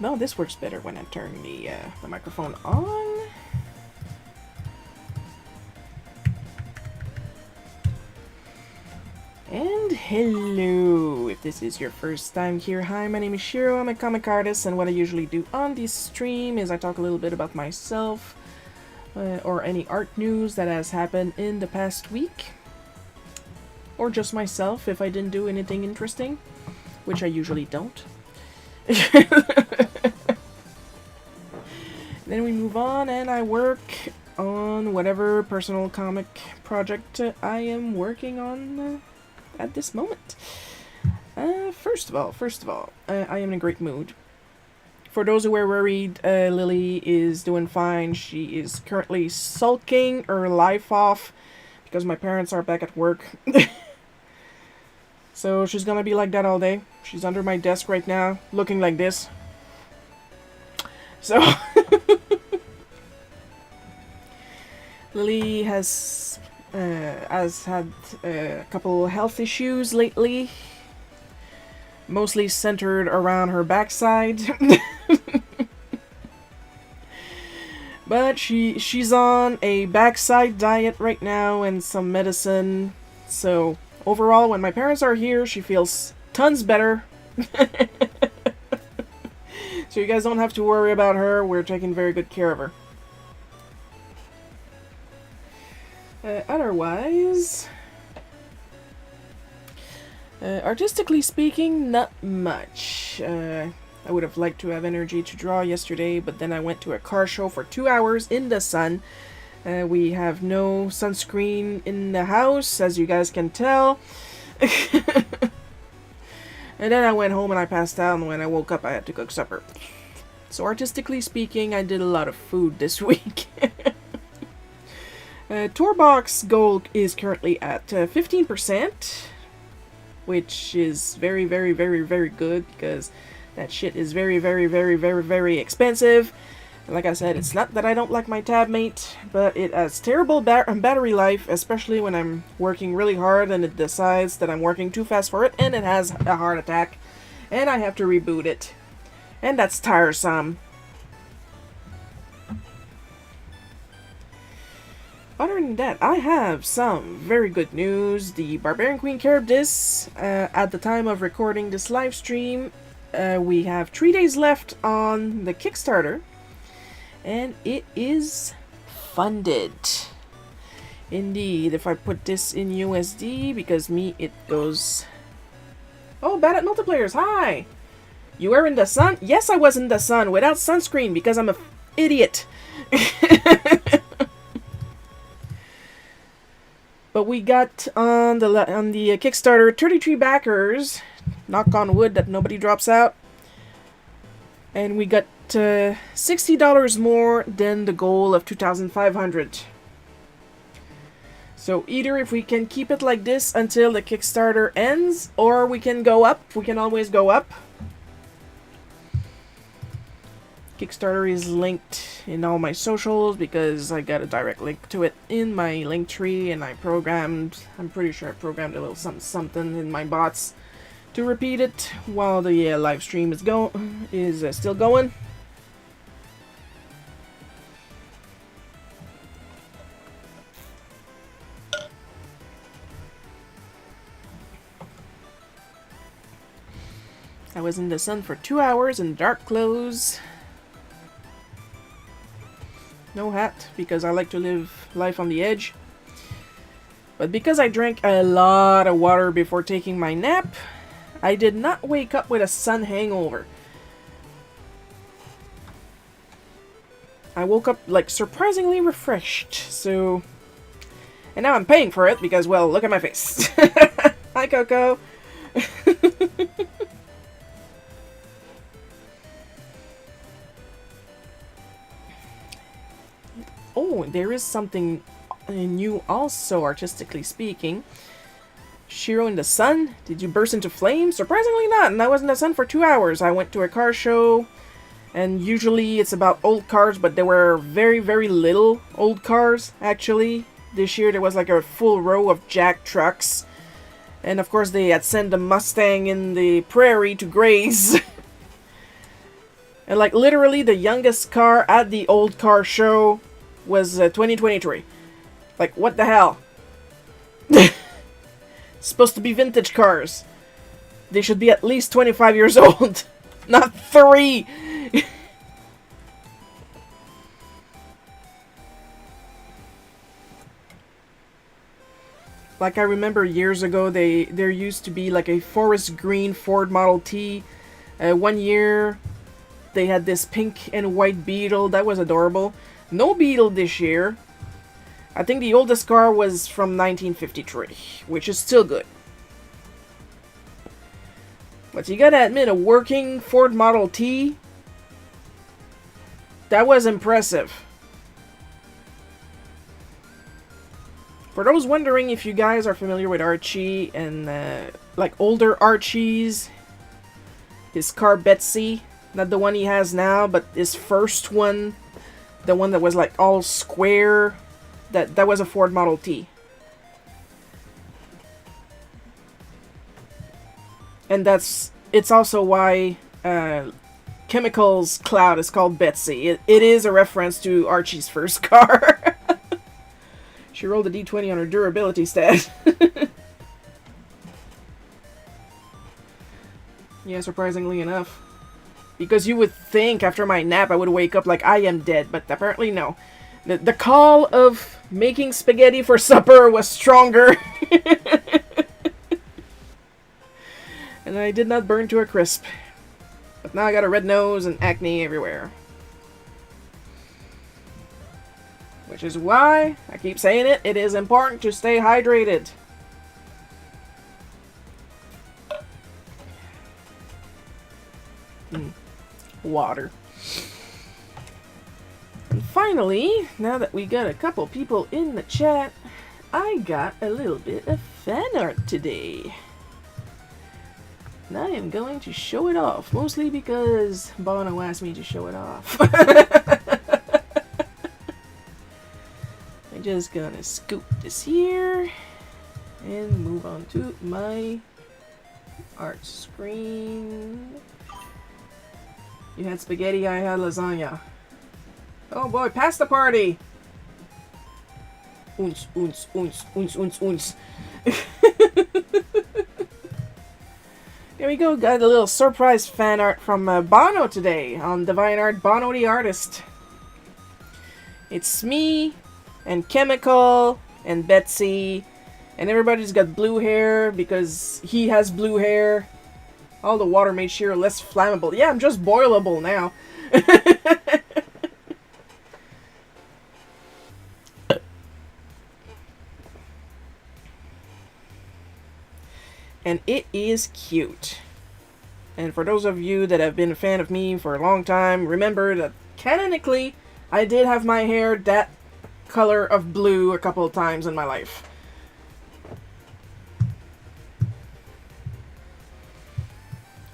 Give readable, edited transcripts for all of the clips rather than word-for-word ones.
No, this works better when I turn the microphone on. And hello! If this is your first time here, hi, my name is Shiro, I'm a comic artist, and what I usually do on this stream is I talk a little bit about myself, or any art news that has happened in the past week. Or just myself if I didn't do anything interesting, which I usually don't. Then we move on and I work on whatever personal comic project I am working on at this moment. First of all, I am in a great mood. For those who were worried, Lily is doing fine. She is currently sulking her life off because my parents are back at work. So she's gonna be like that all day. She's under my desk right now, looking like this. So Lily has had a couple health issues lately, mostly centered around her backside. But she's on a backside diet right now and some medicine. So overall, when my parents are here, she feels tons better. So you guys don't have to worry about her. We're taking very good care of her. Otherwise, artistically speaking, not much. I would have liked to have energy to draw yesterday, but then I went to a car show for 2 hours in the sun. We have no sunscreen in the house, as you guys can tell. And then I went home and I passed out, and when I woke up I had to cook supper. So artistically speaking, I did a lot of food this week. Tourbox gold is currently at 15%, which is very, very, very, very good, because that shit is very, very, very, very, very expensive. And like I said, it's not that I don't like my tabmate, but it has terrible battery life, especially when I'm working really hard and it decides that I'm working too fast for it, and it has a heart attack, and I have to reboot it. And that's tiresome. Other than that, I have some very good news. The Barbarian Queen Charybdis, at the time of recording this live stream, we have 3 days left on the Kickstarter, and it is funded. Indeed, if I put this in USD, because it goes... Oh, bad at multiplayers, hi! You were in the sun? Yes, I was in the sun, without sunscreen, because I'm a idiot. But we got on the Kickstarter 33 backers. Knock on wood that nobody drops out. And we got $60 more than the goal of 2,500. So either if we can keep it like this until the Kickstarter ends, or we can go up. We can always go up. Kickstarter is linked in all my socials because I got a direct link to it in my link tree, and I'm pretty sure I programmed a little something in my bots to repeat it while the live stream is still going. I was in the sun for 2 hours in dark clothes. No hat, because I like to live life on the edge. But because I drank a lot of water before taking my nap, I did not wake up with a sun hangover. I woke up, like, surprisingly refreshed, so... And now I'm paying for it, because, well, look at my face. Hi, Coco! Oh, there is something new also, artistically speaking. Shiro in the sun? Did you burst into flames? Surprisingly not, and I was in the sun for 2 hours. I went to a car show, and usually it's about old cars, but there were very, very little old cars, actually. This year there was like a full row of jack trucks. And of course they had sent a Mustang in the prairie to graze. And like literally the youngest car at the old car show was 2023. Like what the hell? Supposed to be vintage cars. They should be at least 25 years old. Not 3! Like I remember years ago, there used to be like a forest green Ford Model T. One year, they had this pink and white Beetle. That was adorable. No Beetle this year. I think the oldest car was from 1953, which is still good. But you gotta admit, a working Ford Model T, that was impressive. For those wondering if you guys are familiar with Archie and like older Archies, his car Betsy, not the one he has now, but his first one, the one that was like all square, that was a Ford Model T. And it's also why Chemical's Cloud is called Betsy. It is a reference to Archie's first car. She rolled a d20 on her durability stat. Yeah, surprisingly enough. Because you would think after my nap I would wake up like I am dead, but apparently no. The call of making spaghetti for supper was stronger. And I did not burn to a crisp. But now I got a red nose and acne everywhere. Which is why, I keep saying it, it is important to stay hydrated. Water. And finally, now that we got a couple people in the chat, I got a little bit of fan art today. And I am going to show it off, mostly because Bono asked me to show it off. I'm just gonna scoop this here and move on to my art screen. You had spaghetti, I had lasagna. Oh boy, pass the party! Oons, oons, oons, oons, oons, oons. There we go, got a little surprise fan art from Bono today on Divine Art, Bono the Artist. It's me, and Chemical, and Betsy, and everybody's got blue hair because he has blue hair. All the water made sheer less flammable. Yeah, I'm just boilable now. And it is cute. And for those of you that have been a fan of me for a long time, remember that canonically, I did have my hair that color of blue a couple of times in my life.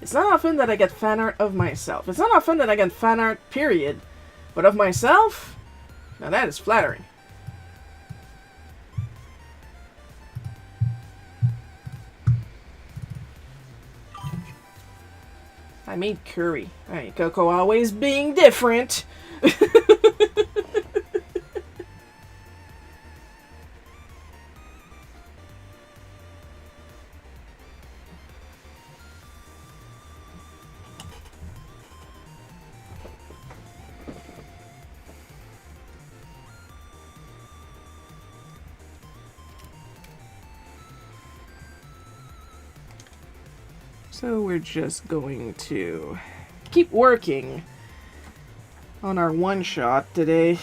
It's not often that I get fan art of myself. It's not often that I get fan art, period. But of myself? Now that is flattering. I made curry. Alright, Coco always being different. So we're just going to keep working on our one-shot today.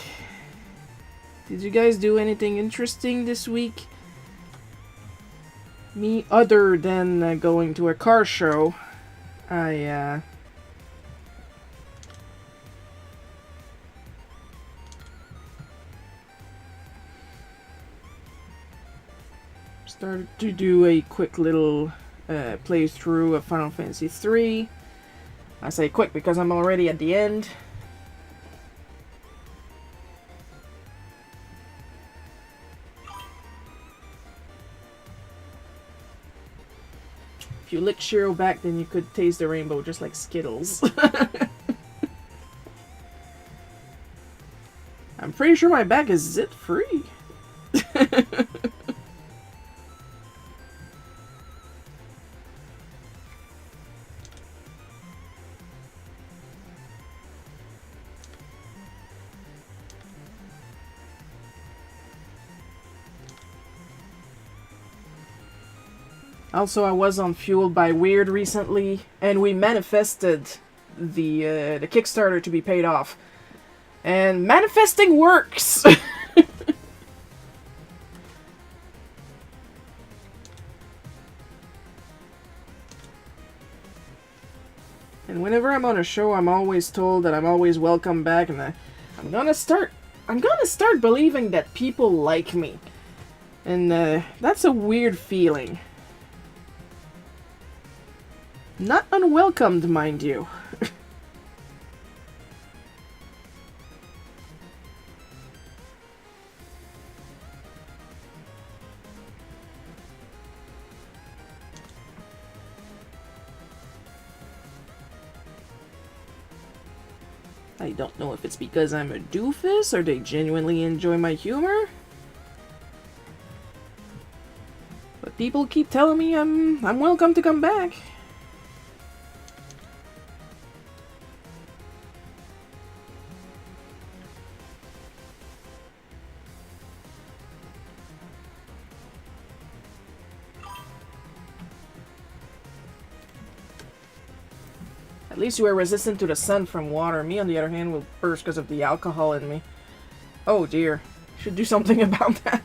Did you guys do anything interesting this week? Me, other than going to a car show, I started to do a quick little playthrough of Final Fantasy III. I say quick because I'm already at the end. If you lick Shiro back, then you could taste the rainbow just like Skittles. I'm pretty sure my bag is zit free. Also, I was on Fueled by Weird recently, and we manifested the Kickstarter to be paid off. And manifesting works! And whenever I'm on a show, I'm always told that I'm always welcome back, and I'm gonna start believing that people like me. And that's a weird feeling. Not unwelcomed, mind you. I don't know if it's because I'm a doofus or they genuinely enjoy my humor. But people keep telling me I'm welcome to come back. At least you are resistant to the sun from water. Me, on the other hand, will burst because of the alcohol in me. Oh dear. Should do something about that.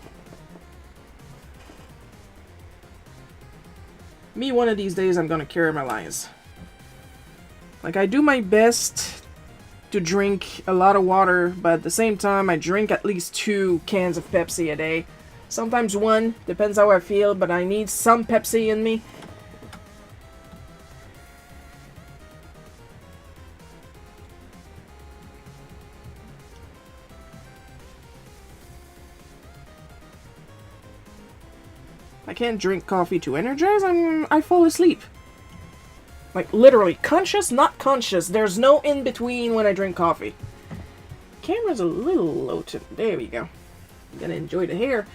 Me, one of these days, I'm gonna cure my lies. Like, I do my best to drink a lot of water, but at the same time, I drink at least 2 cans of Pepsi a day. Sometimes 1, depends how I feel, but I need some Pepsi in me. I can't drink coffee to energize, I fall asleep. Like, literally, conscious, not conscious. There's no in-between when I drink coffee. Camera's a little low to... There we go. I'm gonna enjoy the hair.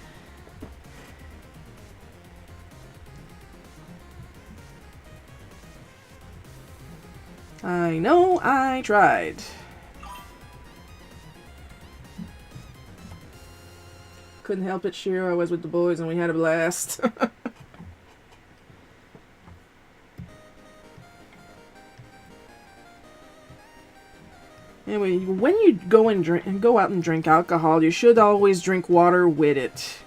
I know I tried. Couldn't help it, Shiro. I was with the boys and we had a blast. Anyway, when you go out and drink alcohol, you should always drink water with it.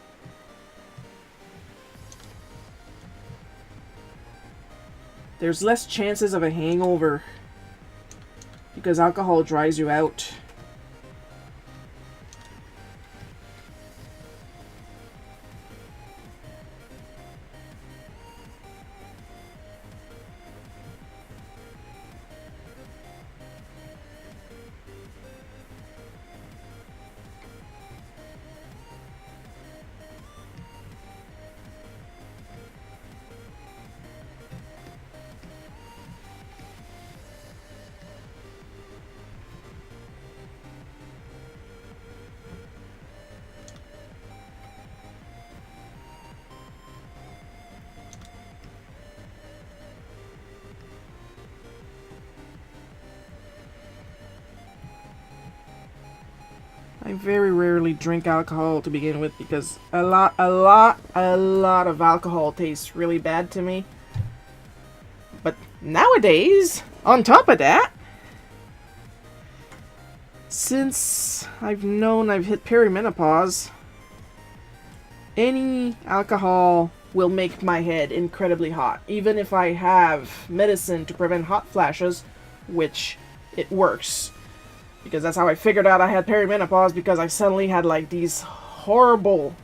There's less chances of a hangover because alcohol dries you out. I very rarely drink alcohol to begin with because a lot of alcohol tastes really bad to me. But nowadays, on top of that, since I've hit perimenopause, any alcohol will make my head incredibly hot. Even if I have medicine to prevent hot flashes, which it works. Because that's how I figured out I had perimenopause, because I suddenly had like these horrible,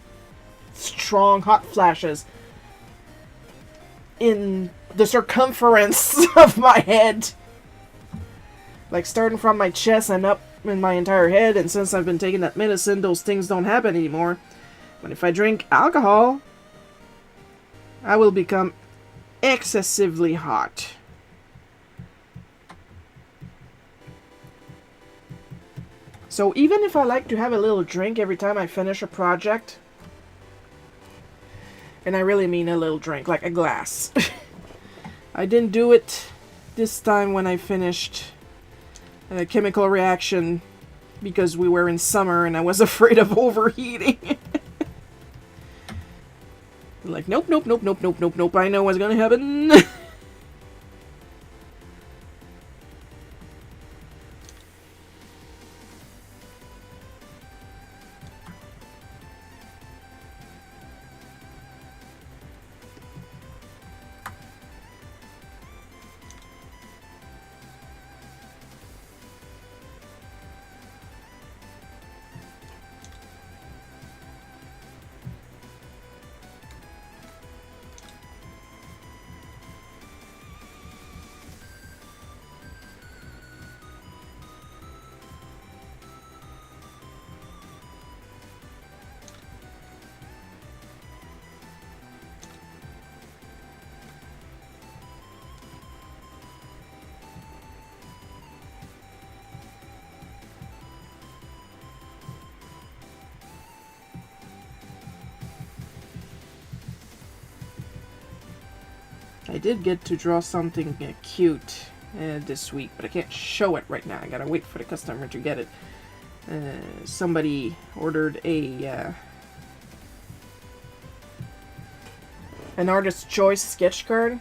strong hot flashes in the circumference of my head. Like starting from my chest and up in my entire head, and since I've been taking that medicine, those things don't happen anymore. But if I drink alcohol, I will become excessively hot. So even if I like to have a little drink every time I finish a project, and I really mean a little drink, like a glass. I didn't do it this time when I finished a chemical reaction because we were in summer and I was afraid of overheating. Like, nope, nope, nope, nope, nope, nope, nope, I know what's gonna happen. I did get to draw something cute this week, but I can't show it right now. I gotta wait for the customer to get it. Somebody ordered an artist's choice sketch card.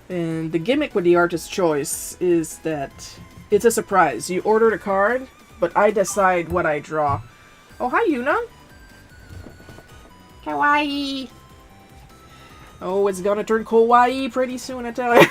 And the gimmick with the artist's choice is that it's a surprise. You order the card, but I decide what I draw. Oh, hi, Yuna. Kawaii. Oh, it's gonna turn kawaii pretty soon, I tell you.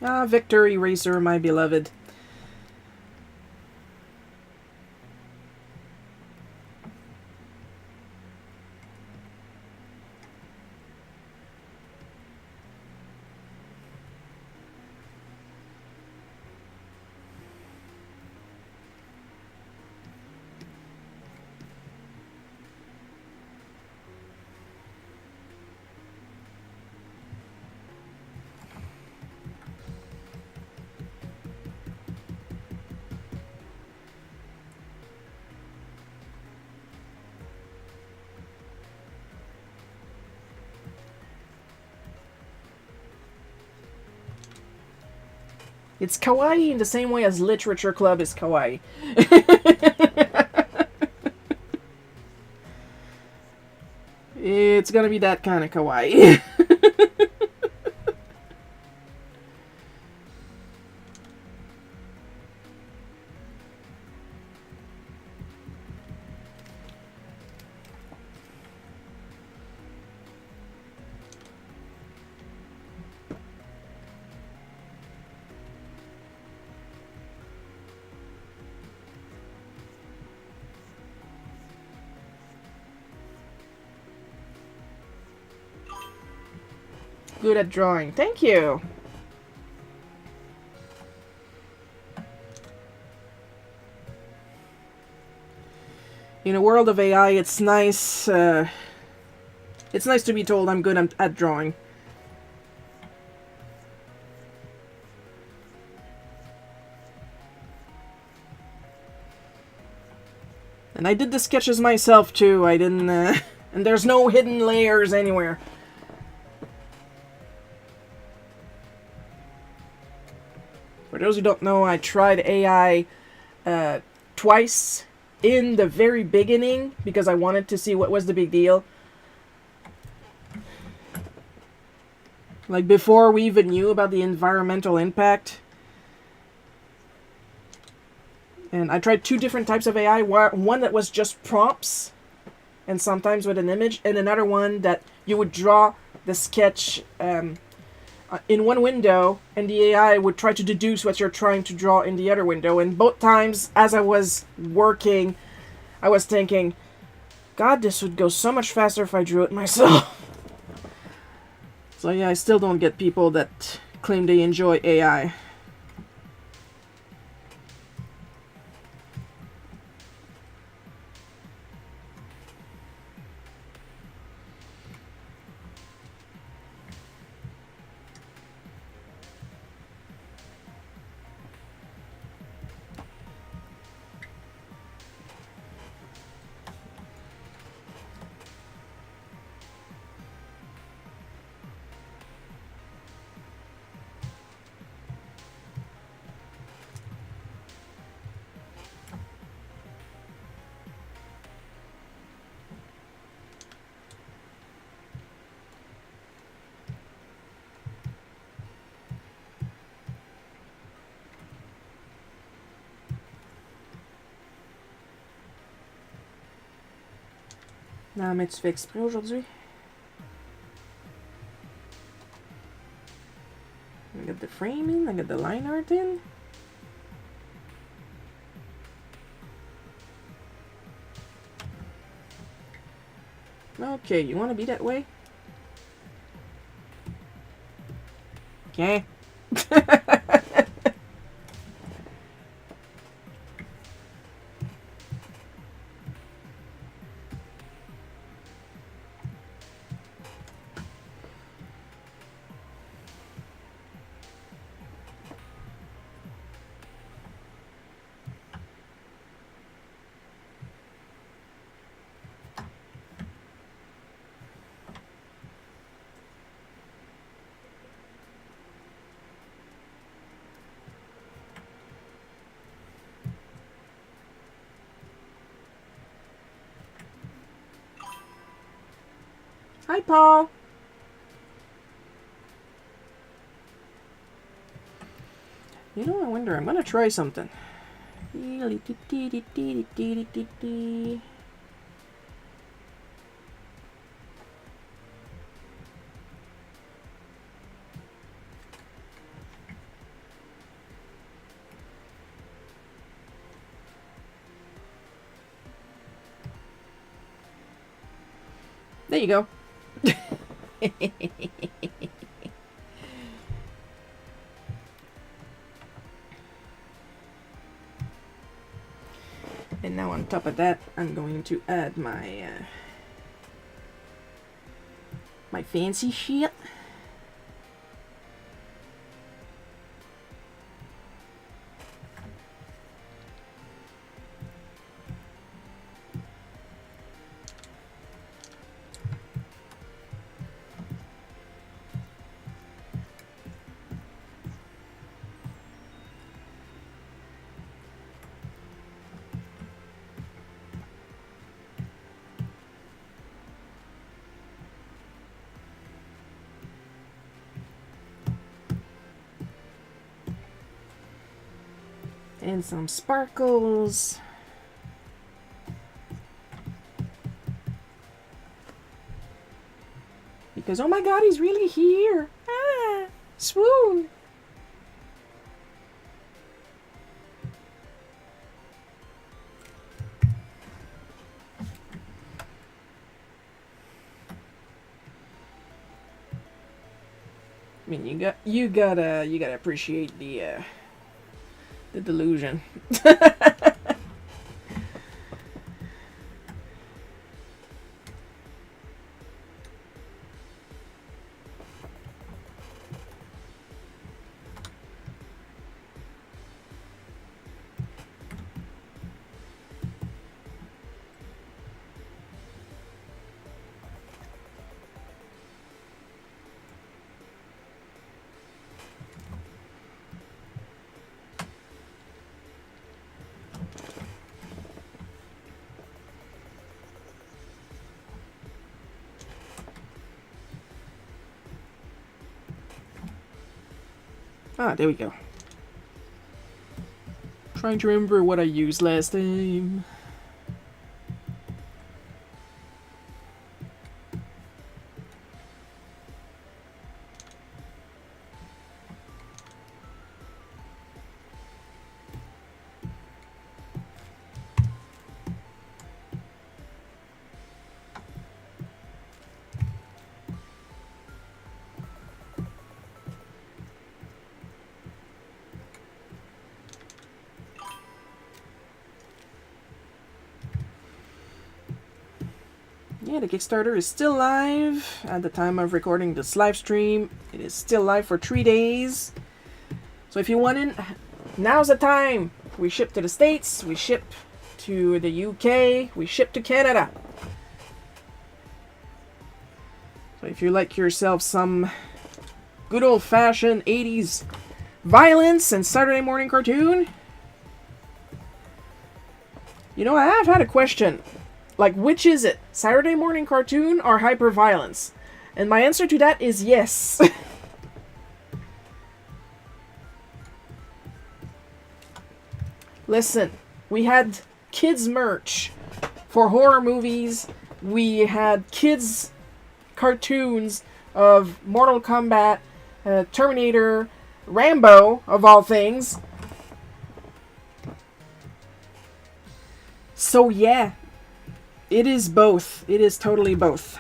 Ah, Victor Eraser, my beloved. It's kawaii in the same way as literature club is kawaii. It's gonna be that kind of kawaii. Good at drawing. Thank you. In a world of AI, it's nice. It's nice to be told I'm good at drawing. And I did the sketches myself too. I didn't. And there's no hidden layers anywhere. For those who don't know, I tried AI twice in the very beginning because I wanted to see what was the big deal. Like before we even knew about the environmental impact. And I tried two different types of AI. One that was just prompts and sometimes with an image, and another one that you would draw the sketch in one window, and the AI would try to deduce what you're trying to draw in the other window. And both times, as I was working, I was thinking, God, this would go so much faster if I drew it myself. So yeah, I still don't get people that claim they enjoy AI. Non, mais tu fais exprès aujourd'hui? I got the frame in, I got the line art in. Okay, you want to be that way? Okay. Hi, Paul. You know, I wonder, I'm gonna try something. There you go. And now on top of that, I'm going to add my my fancy shit. And some sparkles. Because, oh my god, he's really here. Ah, swoon. I mean, you gotta appreciate the delusion. Ah, there we go. Trying to remember what I used last time. Yeah, the Kickstarter is still live at the time of recording this live stream. It is still live for 3 days. So if you want in, now's the time. We ship to the States, we ship to the UK, we ship to Canada. So if you like yourself some good old-fashioned 80s violence and Saturday morning cartoon, you know, I have had a question. Like, which is it? Saturday morning cartoon or hyper-violence? And my answer to that is yes. Listen, we had kids merch for horror movies. We had kids cartoons of Mortal Kombat, Terminator, Rambo, of all things. So yeah, it is both. It is totally both.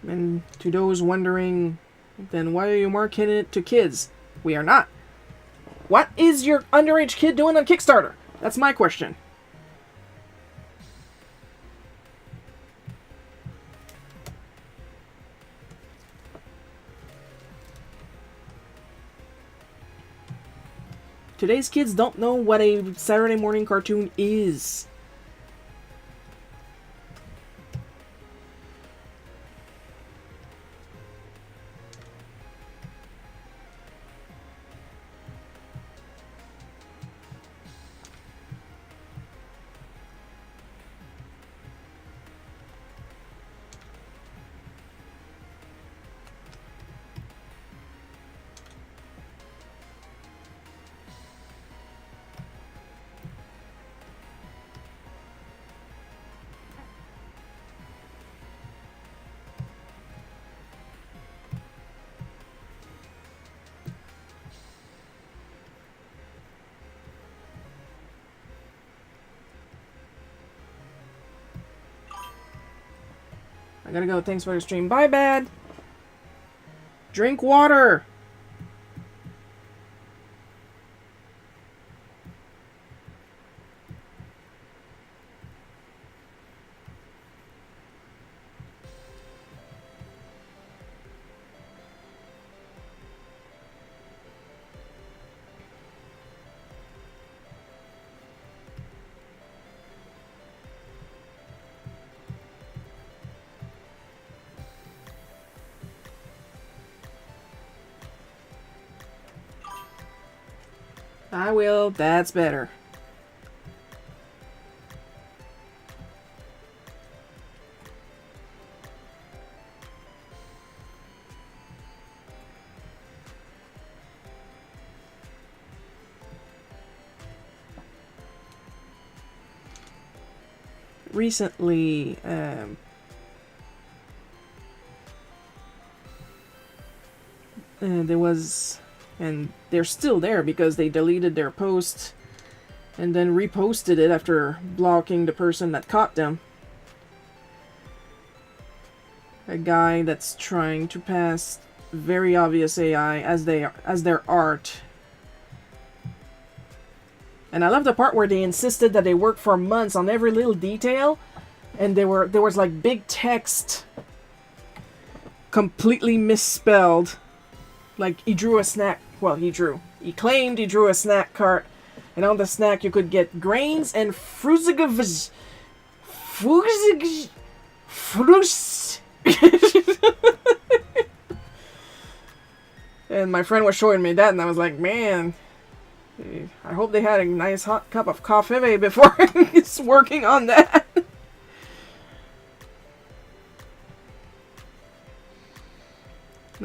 And to those wondering, then why are you marketing it to kids? We are not. What is your underage kid doing on Kickstarter? That's my question. Today's kids don't know what a Saturday morning cartoon is. I gotta go. Thanks for the stream. Bye, Bad. Drink water. I will. That's better. Recently, there was, and they're still there because they deleted their post and then reposted it after blocking the person that caught them. A guy that's trying to pass very obvious AI as their art. And I love the part where they insisted that they worked for months on every little detail, and there was like big text completely misspelled. Like, he drew a snack. Well, he claimed he drew a snack cart, and on the snack you could get grains and fruzigavs. And my friend was showing me that, and I was like, man, I hope they had a nice hot cup of coffee before it's working on that.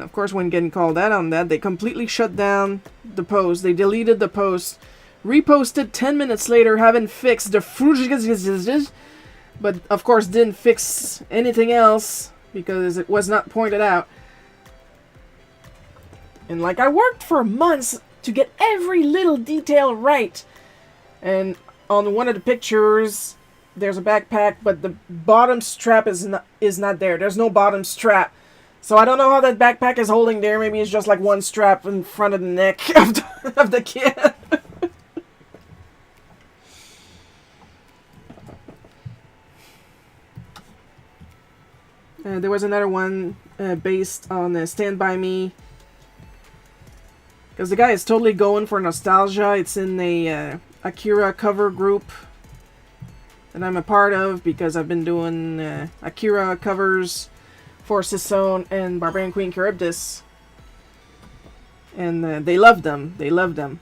of course, when getting called out on that, they completely shut down the post. They deleted the post, reposted 10 minutes later, having fixed the but of course didn't fix anything else because it was not pointed out. And like, I worked for months to get every little detail right. And on one of the pictures, there's a backpack, but the bottom strap is not there. There's no bottom strap. So I don't know how that backpack is holding there. Maybe it's just like one strap in front of the neck of the kid. There was another one based on Stand By Me. Because the guy is totally going for nostalgia. It's in a Akira cover group that I'm a part of because I've been doing Akira covers for Simeon and Barbarian Queen Charybdis. And they loved them. They loved them.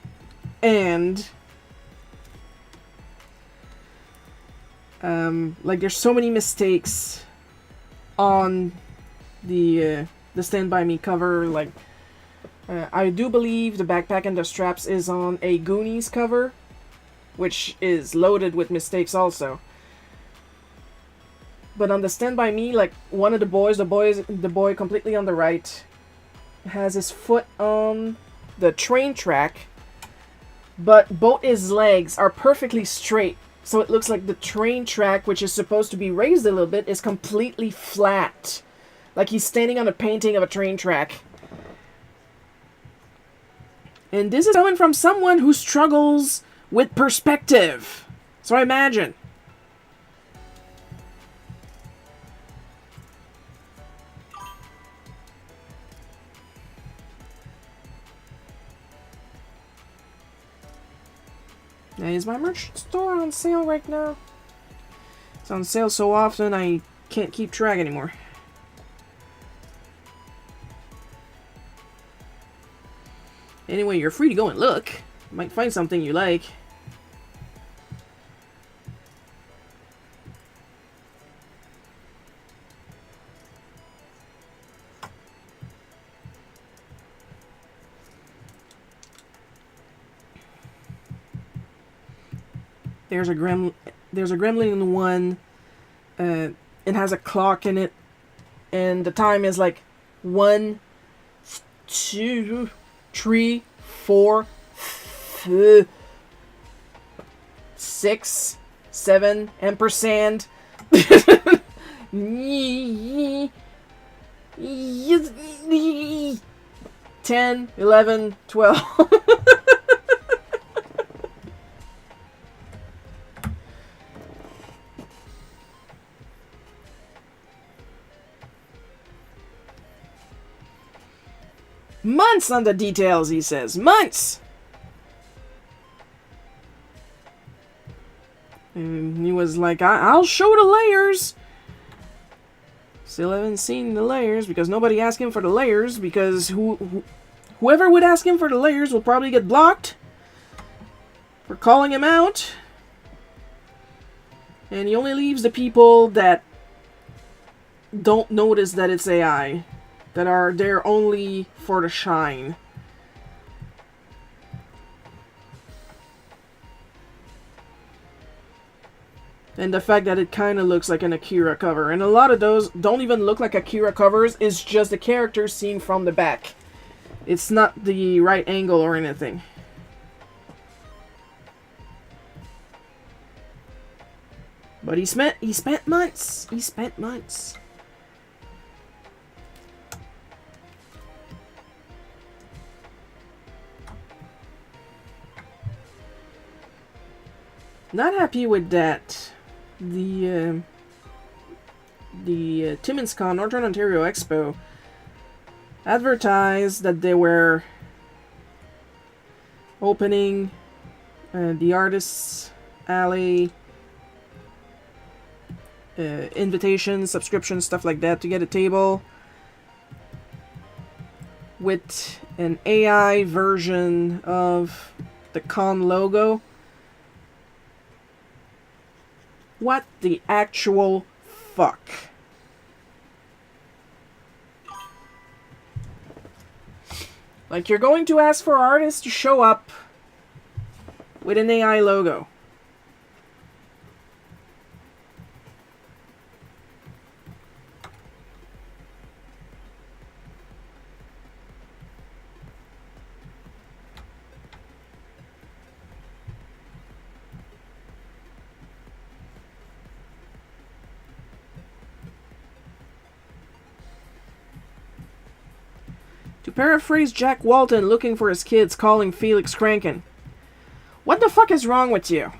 And like, there's so many mistakes on the Stand By Me cover. Like, I do believe the backpack and the straps is on a Goonies cover, which is loaded with mistakes also. But on the Stand By Me, like, one of the boy completely on the right, has his foot on the train track, but both his legs are perfectly straight. So it looks like the train track, which is supposed to be raised a little bit, is completely flat. Like he's standing on a painting of a train track. And this is coming from someone who struggles with perspective. So imagine. Now, is my merch store on sale right now? It's on sale so often I can't keep track anymore. Anyway, you're free to go and look. You might find something you like. There's a gremlin one. It has a clock in it, and the time is like 1, 2, 3, 4, 6, 7 ampersand. 10, 11, 12. Months on the details, he says. Months! And he was like, I'll show the layers. Still haven't seen the layers because nobody asked him for the layers, because whoever would ask him for the layers will probably get blocked for calling him out. And he only leaves the people that don't notice that it's AI, that are there only for the shine. And the fact that it kind of looks like an Akira cover. And a lot of those don't even look like Akira covers. It's just the character seen from the back. It's not the right angle or anything. But he spent months. He spent months. Not happy with that. The Timmins Con, Northern Ontario Expo, advertised that they were opening the Artists Alley, invitations, subscriptions, stuff like that, to get a table with an AI version of the con logo. What the actual fuck? Like, you're going to ask for artists to show up with an AI logo. To paraphrase Jack Walton looking for his kids calling Felix Kranken, what the fuck is wrong with you?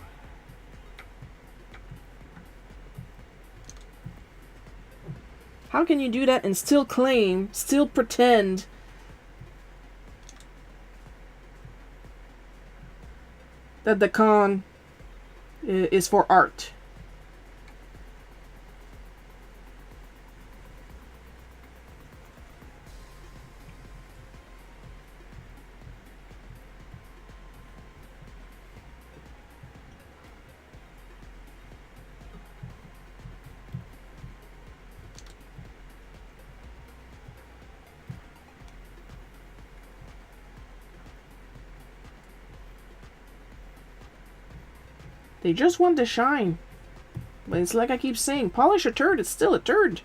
How can you do that and still claim, still pretend that the con is for art? They just want to shine. But it's like I keep saying, polish a turd, it's still a turd.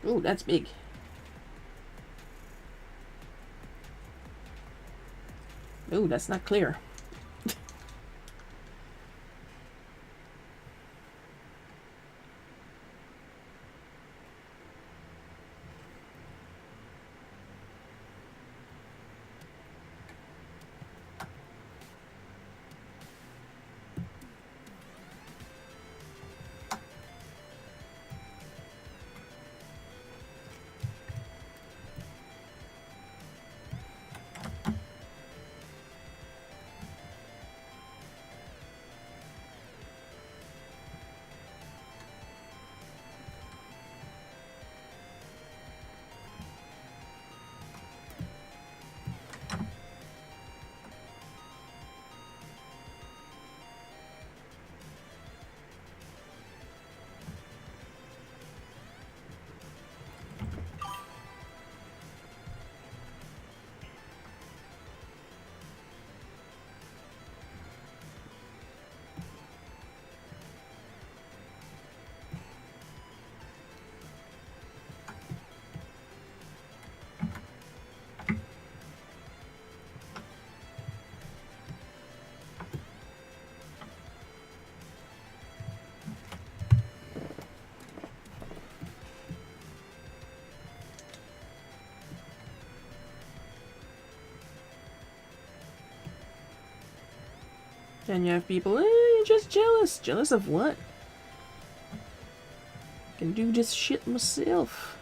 Ooh, that's big. Ooh, that's not clear. Then you have people, just jealous. Jealous of what? I can do this shit myself.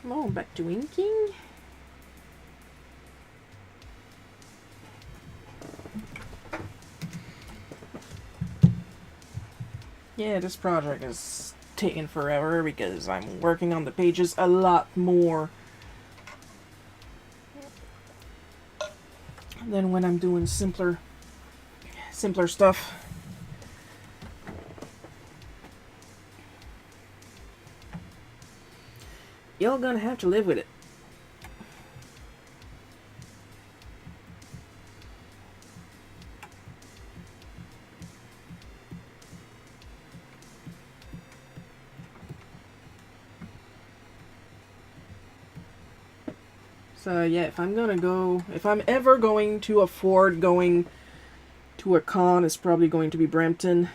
Come on, back to inking. Yeah, this project is taking forever because I'm working on the pages a lot more than when I'm doing simpler stuff. Y'all gonna have to live with it. So yeah, if I'm ever going to afford going to a con, it's probably going to be Brampton.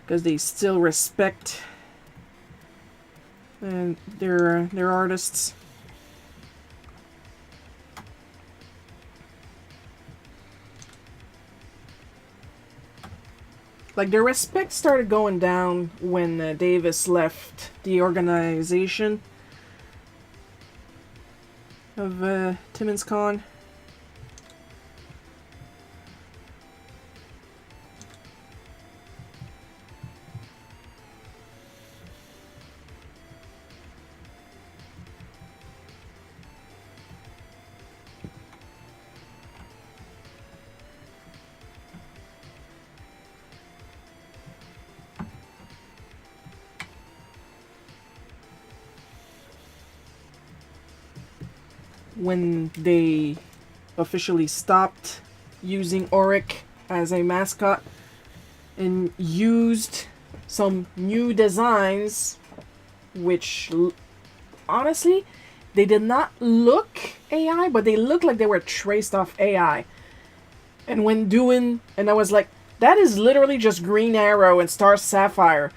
Because they still respect their artists. Like, their respect started going down when Davis left the organization of Timmins Con. When they officially stopped using Auric as a mascot and used some new designs, which honestly, they did not look AI, but they looked like they were traced off AI. And I was like, that is literally just Green Arrow and Star Sapphire.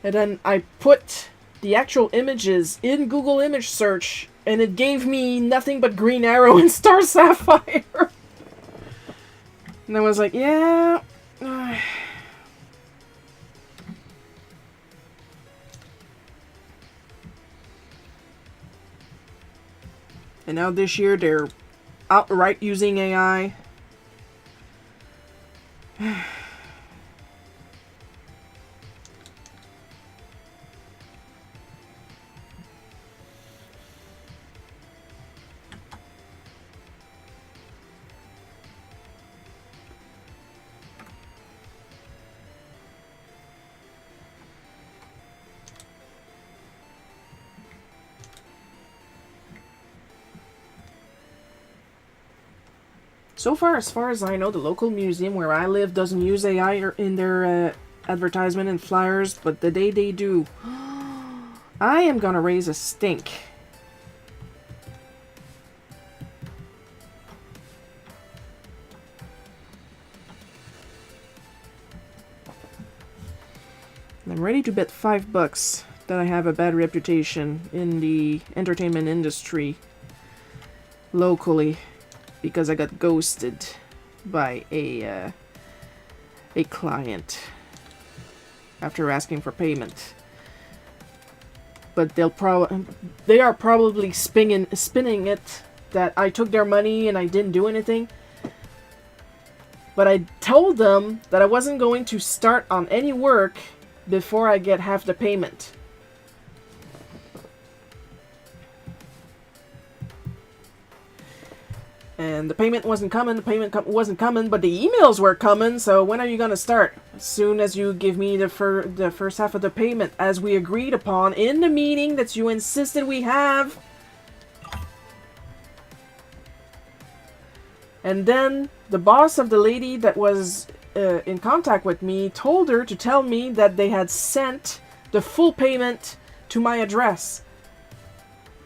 And then I put the actual images in Google image search, and it gave me nothing but Green Arrow and Star Sapphire. And I was like, yeah. And now this year they're outright using AI. So far as I know, the local museum where I live doesn't use AI in their advertisement and flyers, but the day they do, I am gonna raise a stink. I'm ready to bet $5 that I have a bad reputation in the entertainment industry locally because I got ghosted by a client after asking for payment. But they are probably spinning it that I took their money and I didn't do anything. But I told them that I wasn't going to start on any work before I get half the payment. And the payment wasn't coming, wasn't coming, but the emails were coming, so when are you gonna start? As soon as you give me the first half of the payment, as we agreed upon in the meeting that you insisted we have. And then the boss of the lady that was in contact with me told her to tell me that they had sent the full payment to my address.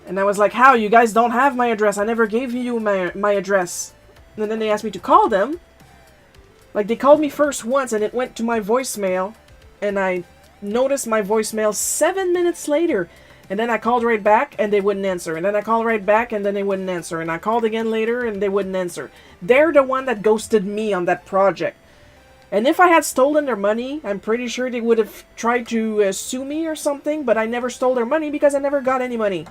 And I was like, how? You guys don't have my address. I never gave you my address. And then they asked me to call them. Like, they called me first once and it went to my voicemail. And I noticed my voicemail 7 minutes later. And then I called right back and they wouldn't answer. And then I called right back and then they wouldn't answer. And I called again later and they wouldn't answer. They're the one that ghosted me on that project. And if I had stolen their money, I'm pretty sure they would have tried to sue me or something. But I never stole their money because I never got any money.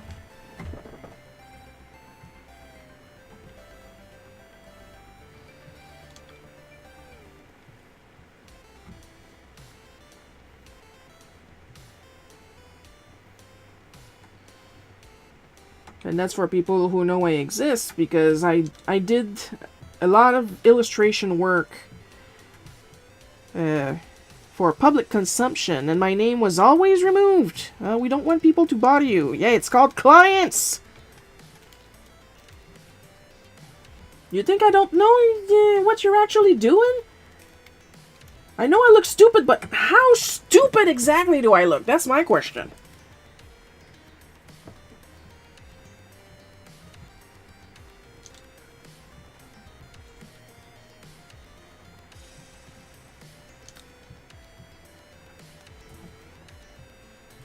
And that's for people who know I exist, because I did a lot of illustration work for public consumption, and my name was always removed. We don't want people to bother you. Yeah, it's called clients! You think I don't know what you're actually doing? I know I look stupid, but how stupid exactly do I look? That's my question.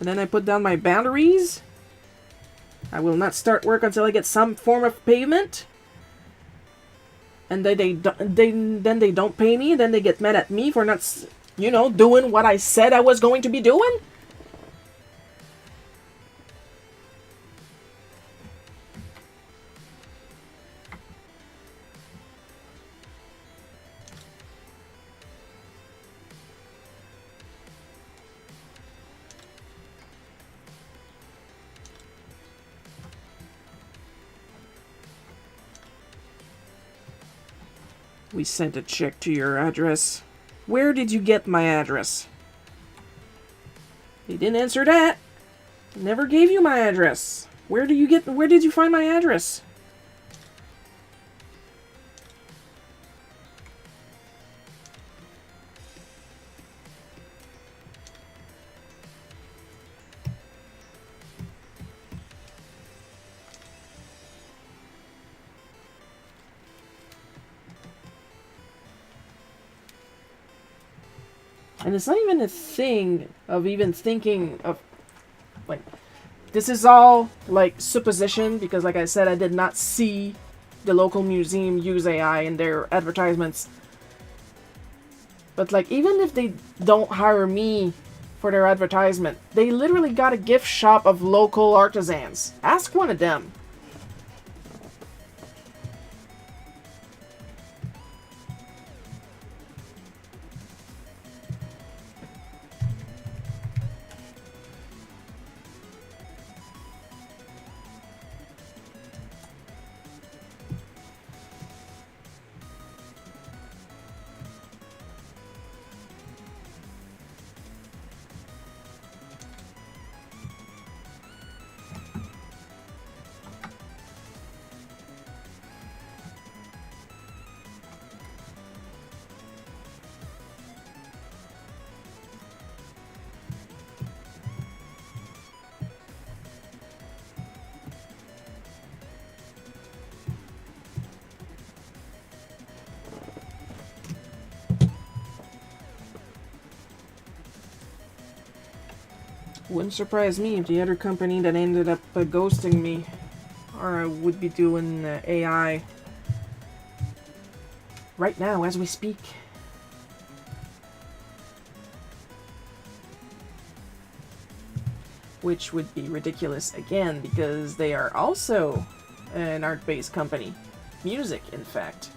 And then I put down my boundaries. I will not start work until I get some form of payment. And then they don't pay me. Then they get mad at me for not, you know, doing what I said I was going to be doing. We sent a check to your address. Where did you get my address? They didn't answer that. Never gave you my address. Where did you find my address? And it's not even a thing of even thinking of, like, this is all, like, supposition, because, like I said, I did not see the local museum use AI in their advertisements. But, like, even if they don't hire me for their advertisement, they literally got a gift shop of local artisans. Ask one of them. Wouldn't surprise me if the other company that ended up ghosting me would be doing AI right now as we speak. Which would be ridiculous again because they are also an art-based company. Music, in fact.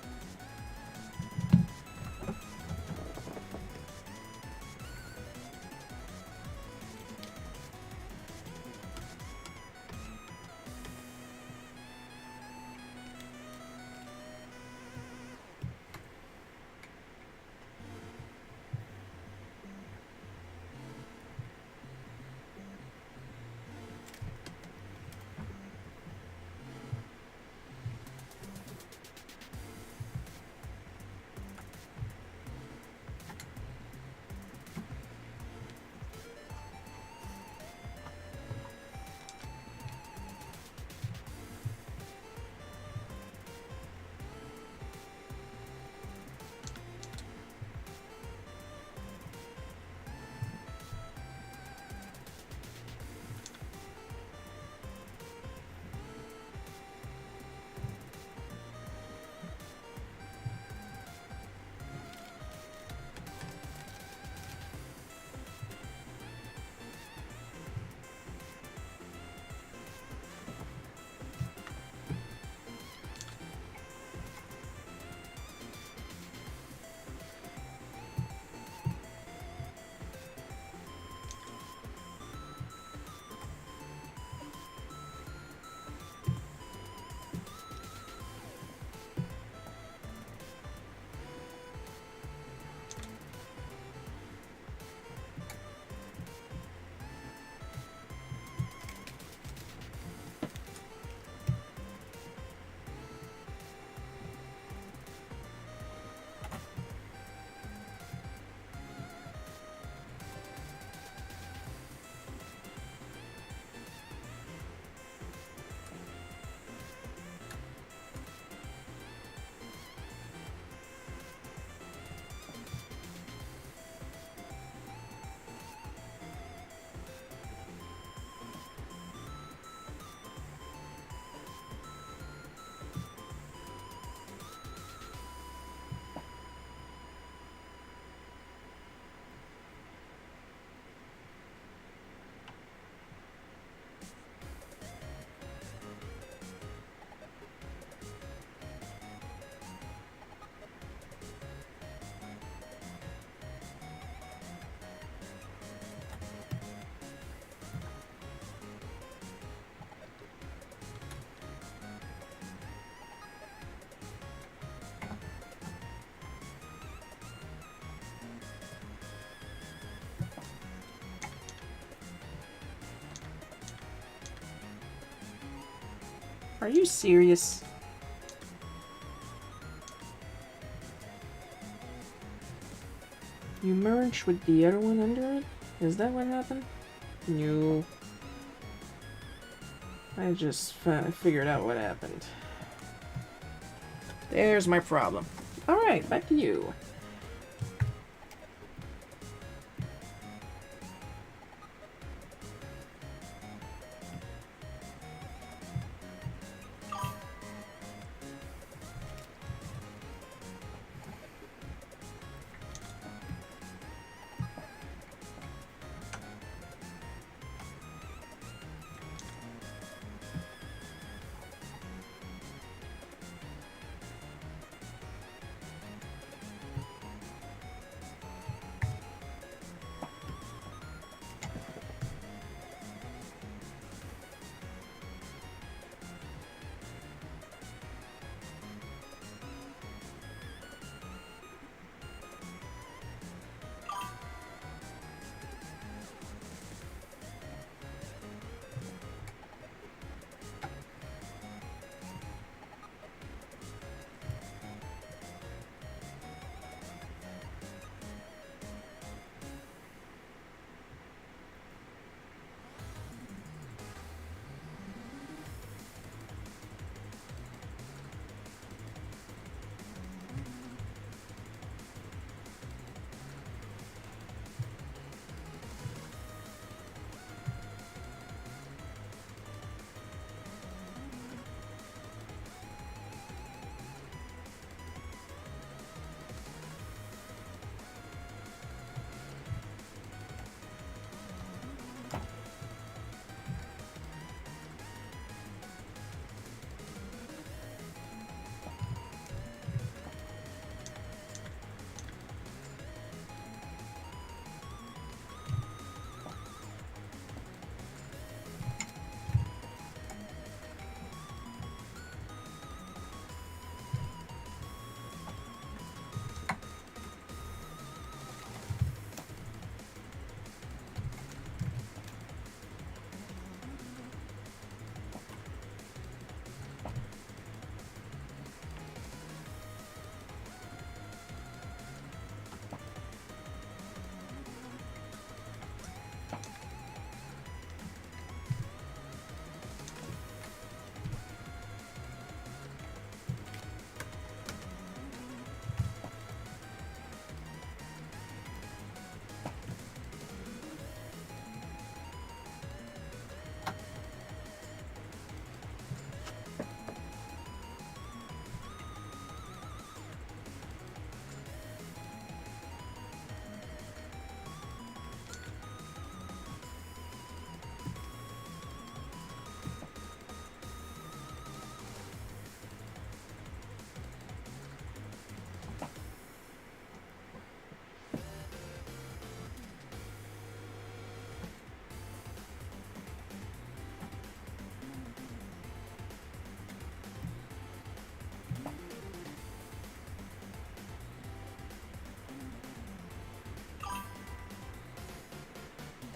Are you serious? You merged with the other one under it? Is that what happened? No. I just figured out what happened. There's my problem. Alright, back to you.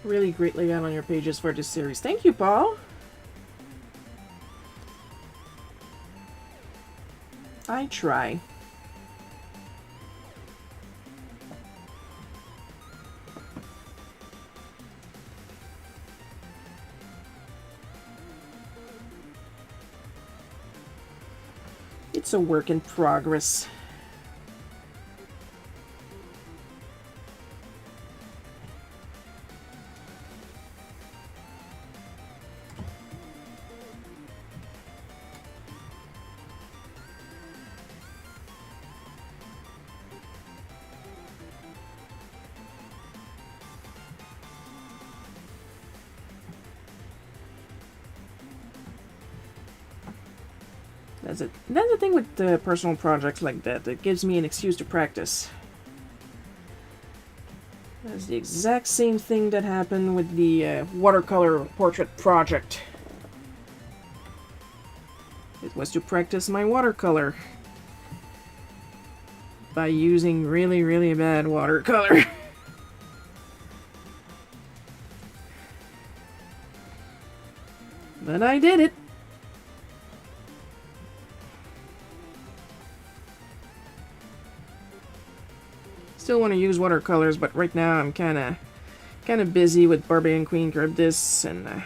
Really great layout on your pages for this series. Thank you, Paul. I try. It's a work in progress. That's it. That's the thing with personal projects like that. It gives me an excuse to practice. That's the exact same thing that happened with the watercolor portrait project. It was to practice my watercolor by using really, really bad watercolor. But I did it. Still want to use watercolors, but right now I'm kind of busy with Barbarian Queen Curve this, and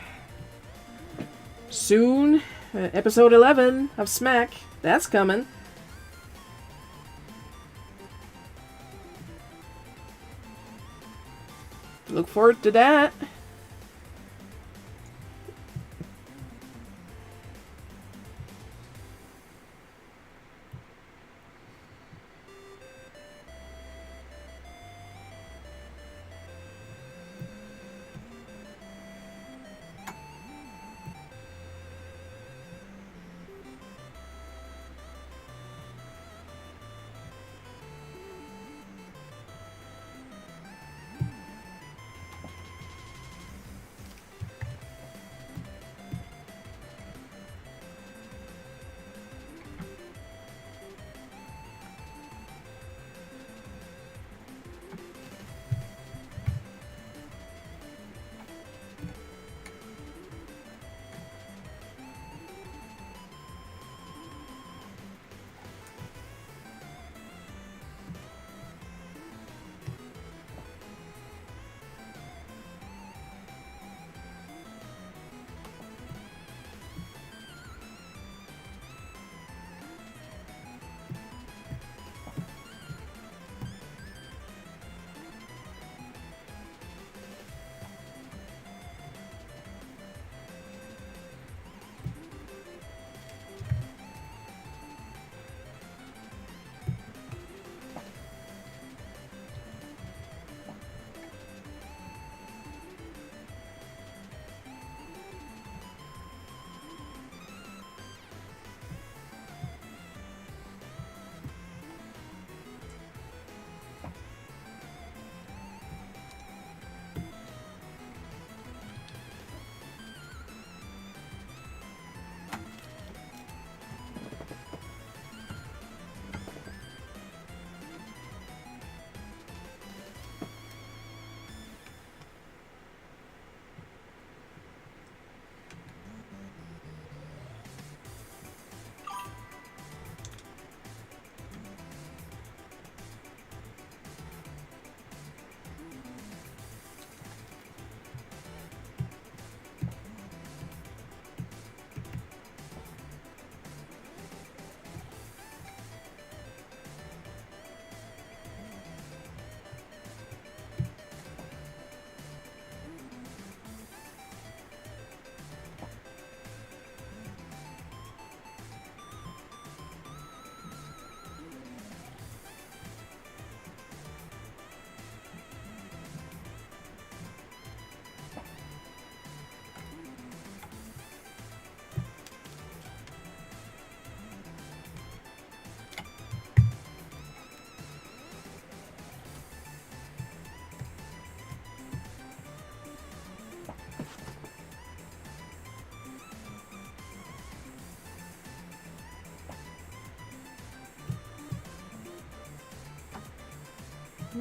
soon episode 11 of Smack. That's coming. Look forward to that.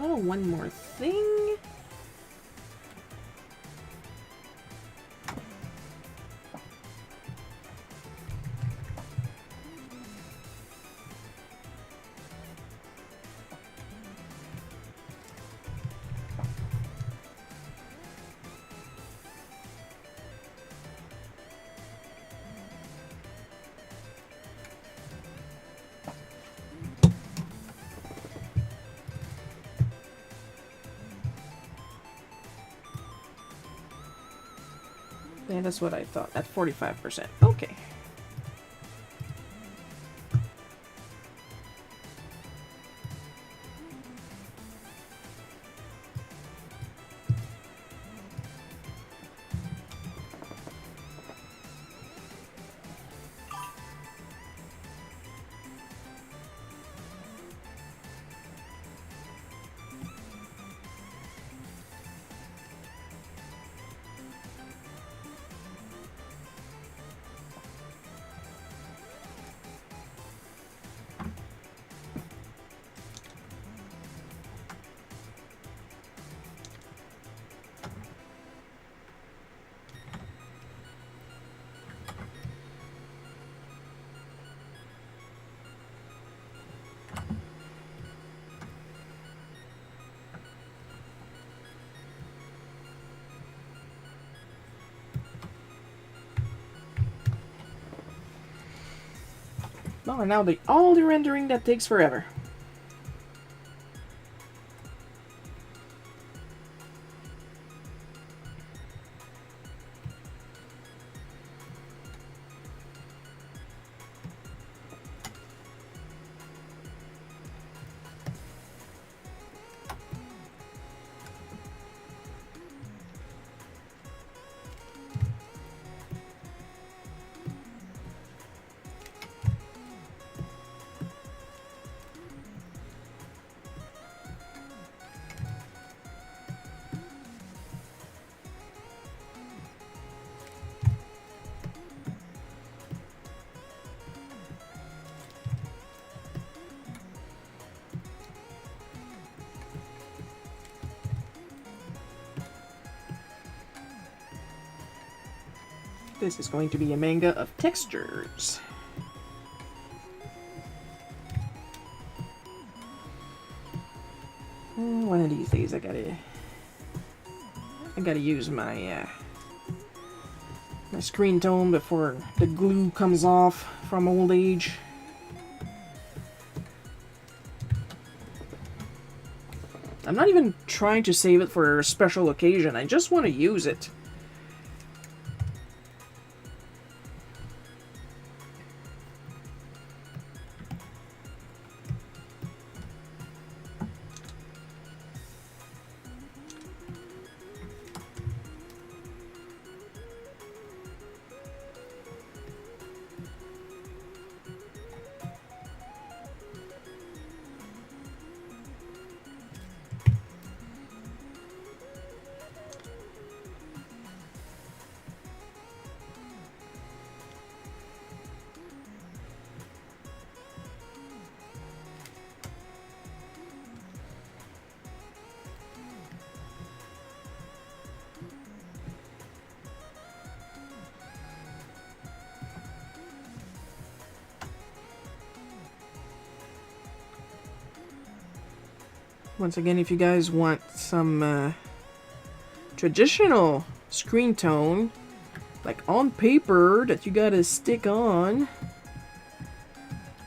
Oh, one more thing. Yeah, that's what I thought, at 45%. Okay. Oh, and now all the rendering that takes forever. This is going to be a manga of textures. One of these days I gotta use my my screen tone before the glue comes off from old age. I'm not even trying to save it for a special occasion, I just want to use it. Once again, if you guys want some traditional screen tone, like on paper that you gotta stick on,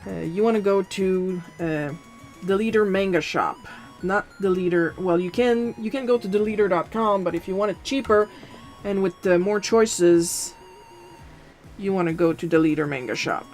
you want to go to the Leader Manga Shop. Not the Leader. Well, you can go to theleader.com, but if you want it cheaper and with more choices, you want to go to the Leader Manga Shop.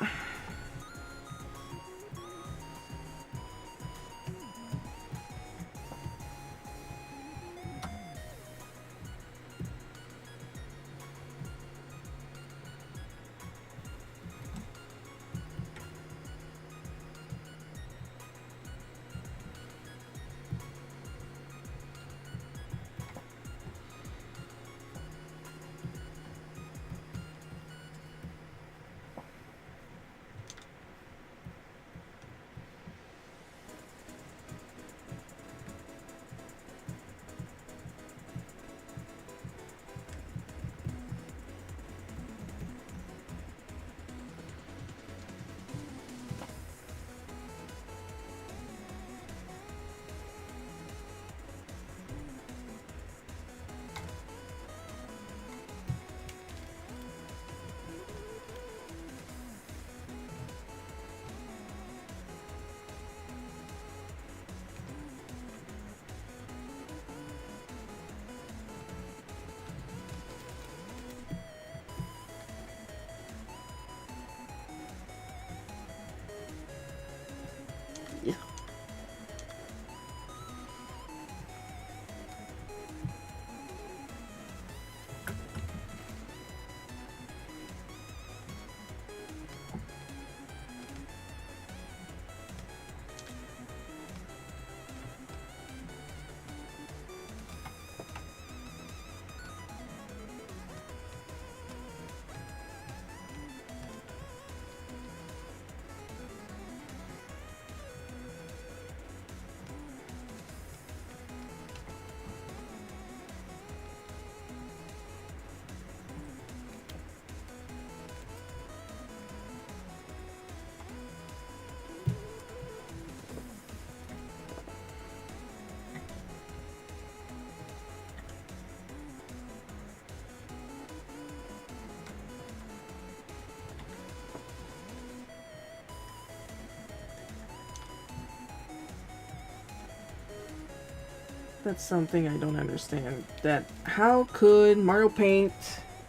That's something I don't understand. That how could Mario Paint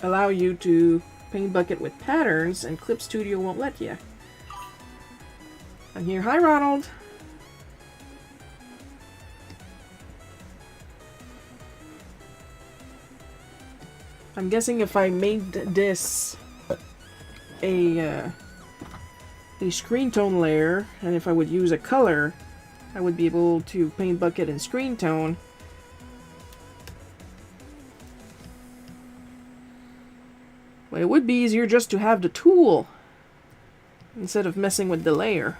allow you to paint bucket with patterns and Clip Studio won't let you? I'm here. Hi, Ronald. I'm guessing if I made this a screen tone layer, and if I would use a color, I would be able to paint bucket and screen tone. Well, it would be easier just to have the tool instead of messing with the layer.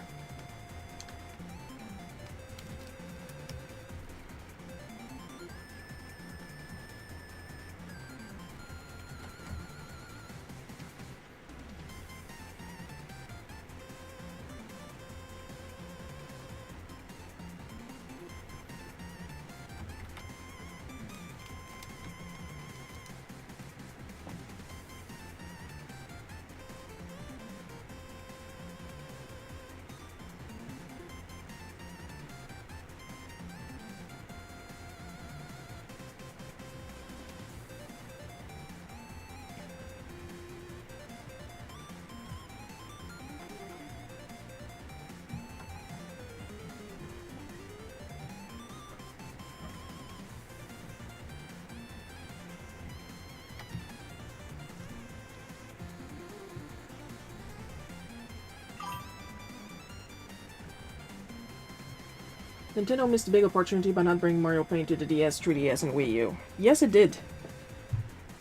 Nintendo missed a big opportunity by not bringing Mario Paint to the DS, 3DS, and Wii U. Yes, it did.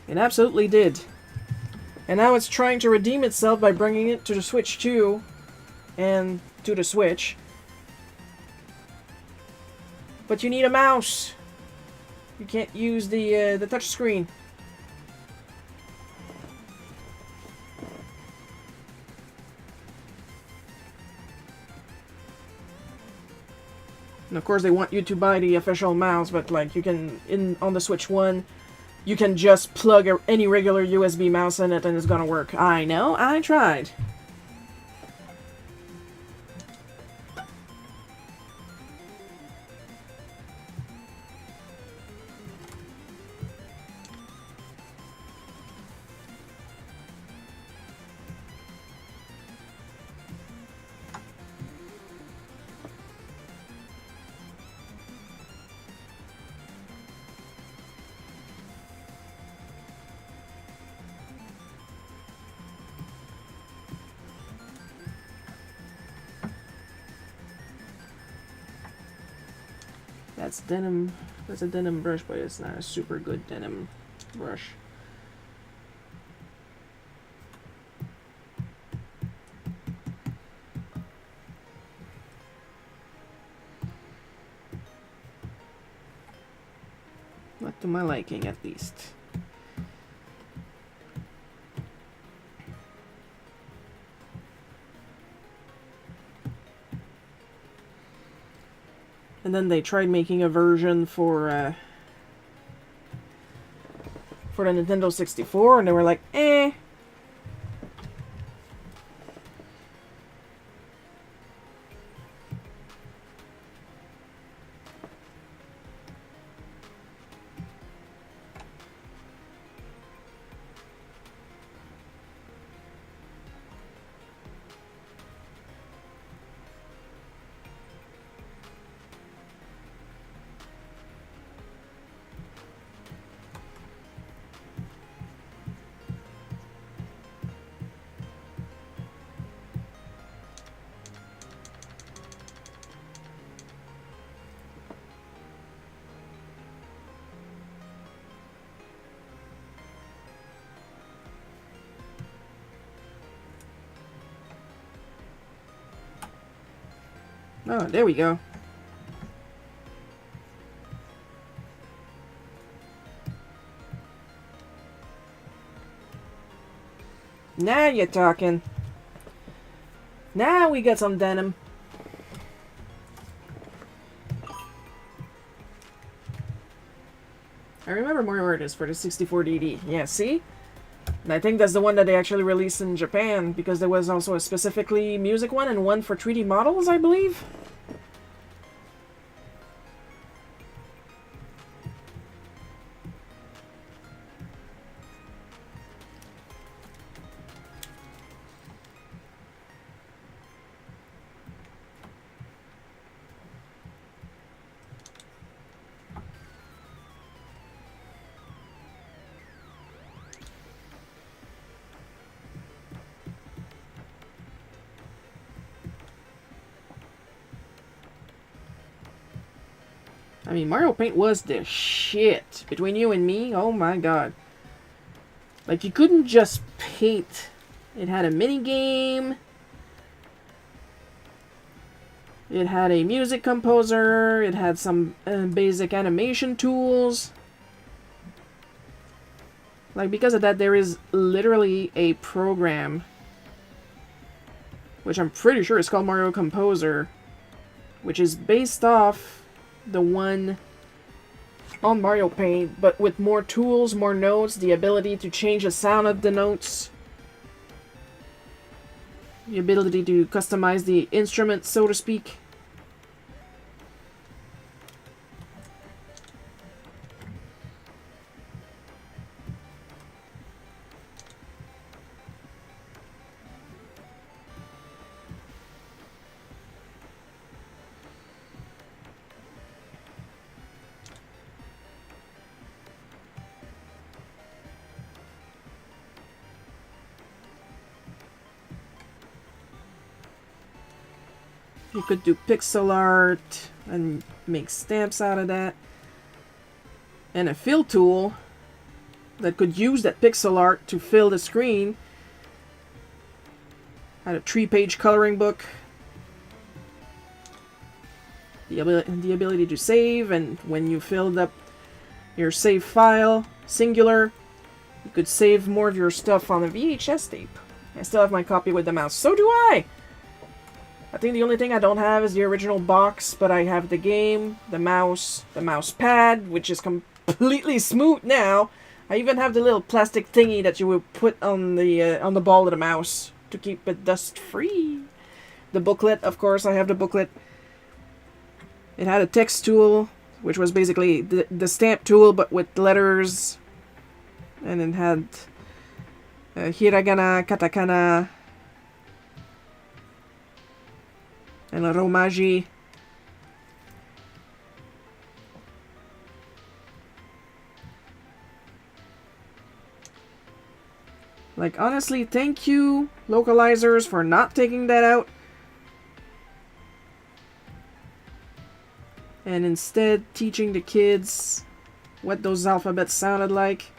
It absolutely did. And now it's trying to redeem itself by bringing it to the Switch 2 and to the Switch. But you need a mouse. You can't use the touch screen. And of course they want you to buy the official mouse, but like you can, on the Switch 1, you can just plug any regular USB mouse in it and it's gonna work. I know, I tried. That's denim. That's a denim brush, but it's not a super good denim brush. Not to my liking, at least. And then they tried making a version for the Nintendo 64, and they were like, eh. Oh, there we go. Now you're talking. Now we got some denim. I remember Mario Artist for the 64 DD. Yeah, see? And I think that's the one that they actually released in Japan, because there was also a specifically music one and one for 3D models, I believe. I mean, Mario Paint was the shit. Between you and me, oh my god. Like, you couldn't just paint. It had a mini game. It had a music composer. It had some basic animation tools. Like, because of that, there is literally a program, which I'm pretty sure is called Mario Composer, which is based off the one on Mario Paint, but with more tools, more notes, the ability to change the sound of the notes, the ability to customize the instrument, so to speak. You could do pixel art and make stamps out of that. And a fill tool that could use that pixel art to fill the screen. Had a 3-page coloring book. The ability to save, and when you filled up your save file, singular, you could save more of your stuff on a VHS tape. I still have my copy with the mouse. So do I! I think the only thing I don't have is the original box, but I have the game, the mouse pad, which is completely smooth now. I even have the little plastic thingy that you would put on the ball of the mouse to keep it dust free. The booklet, of course, I have the booklet. It had a text tool, which was basically the stamp tool, but with letters. And it had hiragana, katakana, and a romaji. Like, honestly, thank you, localizers, for not taking that out. And instead teaching the kids what those alphabets sounded like.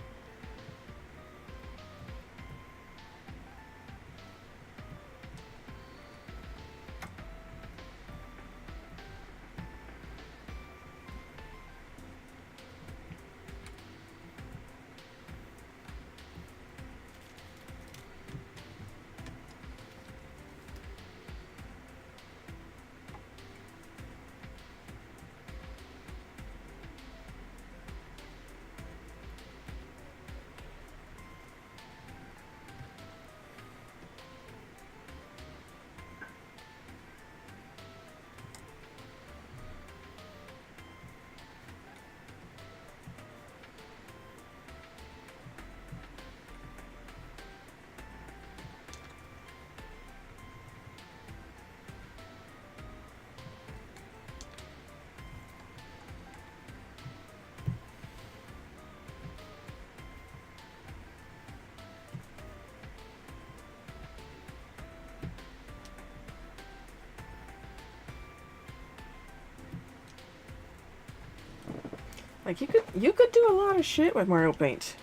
Like, you could do a lot of shit with Mario Paint.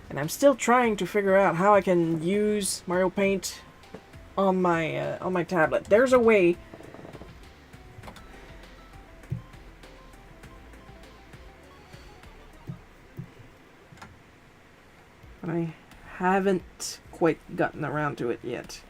And I'm still trying to figure out how I can use Mario Paint on my tablet. There's a way. But I haven't quite gotten around to it yet.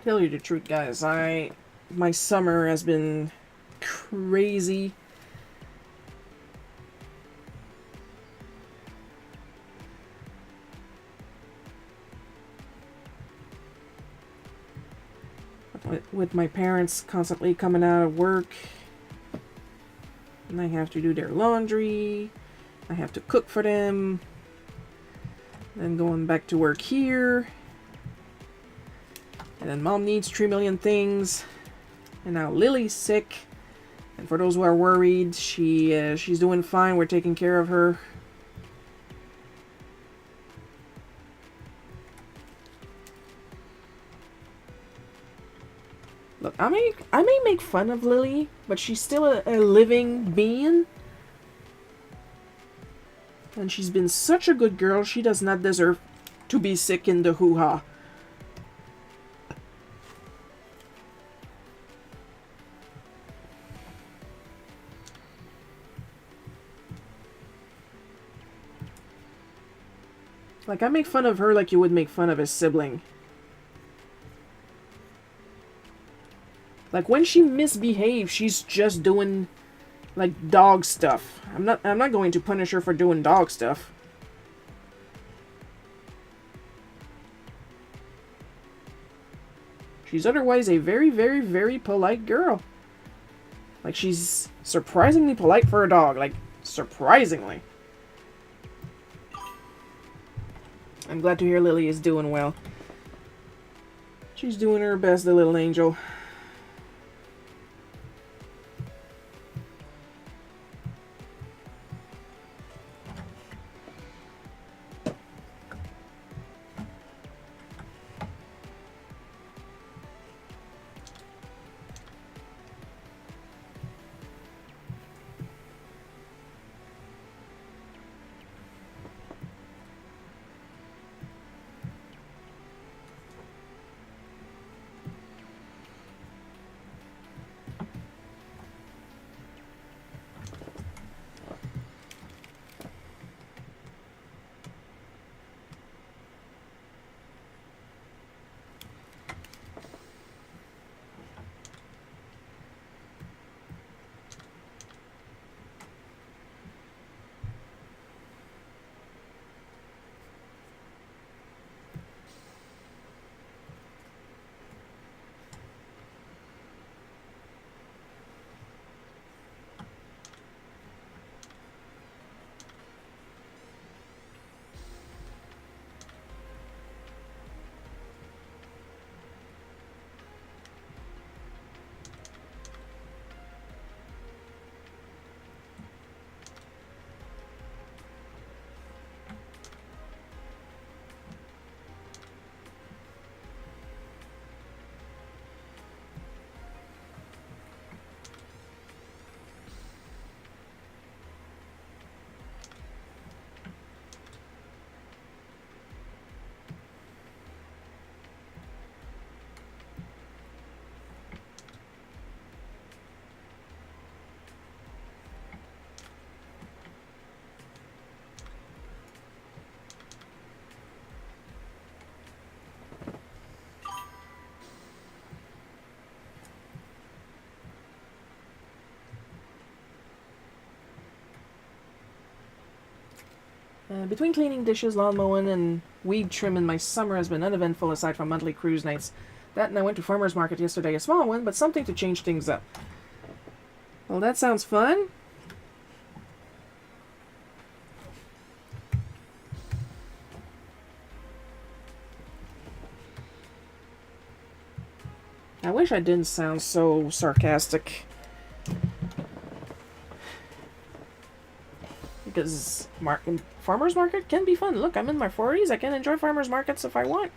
Tell you the truth, guys, my summer has been crazy. With my parents constantly coming out of work, and I have to do their laundry, I have to cook for them, then going back to work here, and then mom needs 3 million things, and now Lily's sick, and for those who are worried, she's doing fine, we're taking care of her. Look, I may make fun of Lily, but she's still a living being. And she's been such a good girl, she does not deserve to be sick in the hoo-ha. Like, I make fun of her like you would make fun of a sibling. Like, when she misbehaves, she's just doing, like, dog stuff. I'm not going to punish her for doing dog stuff. She's otherwise a very, very, very polite girl. Like, she's surprisingly polite for a dog. Like, surprisingly. I'm glad to hear Lily is doing well. She's doing her best, the little angel. Between cleaning dishes, lawn mowing, and weed trimming, my summer has been uneventful aside from monthly cruise nights. That and I went to farmer's market yesterday, a small one, but something to change things up. Well, that sounds fun. I wish I didn't sound so sarcastic. Because farmer's market can be fun. Look, I'm in my 40s. I can enjoy farmer's markets if I want.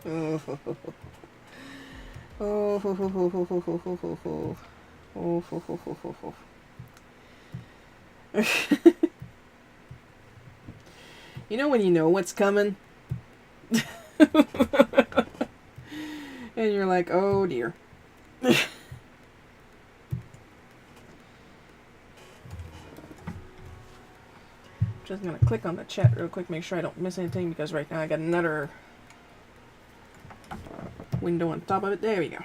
Oh. Oh. Oh, oh, oh, oh, oh, oh. You know when you know what's coming? And you're like, oh dear. Just gonna click on the chat real quick, make sure I don't miss anything, because right now I got another window on top of it. There we go.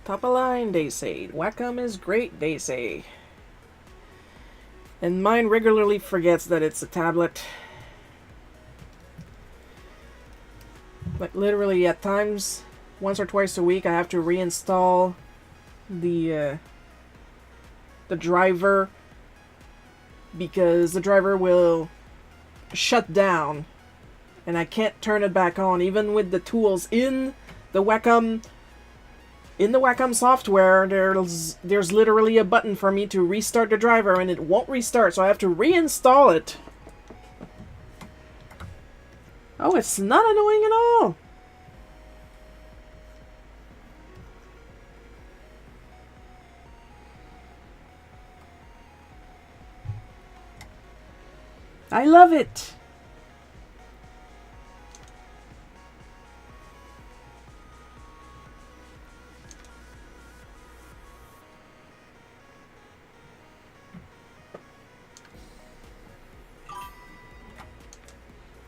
Top of line, they say. Wacom is great, they say. And mine regularly forgets that it's a tablet. Like literally at times, once or twice a week, I have to reinstall the driver, because the driver will shut down and I can't turn it back on, even with the tools in the Wacom. In the Wacom software, there's literally a button for me to restart the driver, and it won't restart, so I have to reinstall it. Oh, it's not annoying at all. I love it.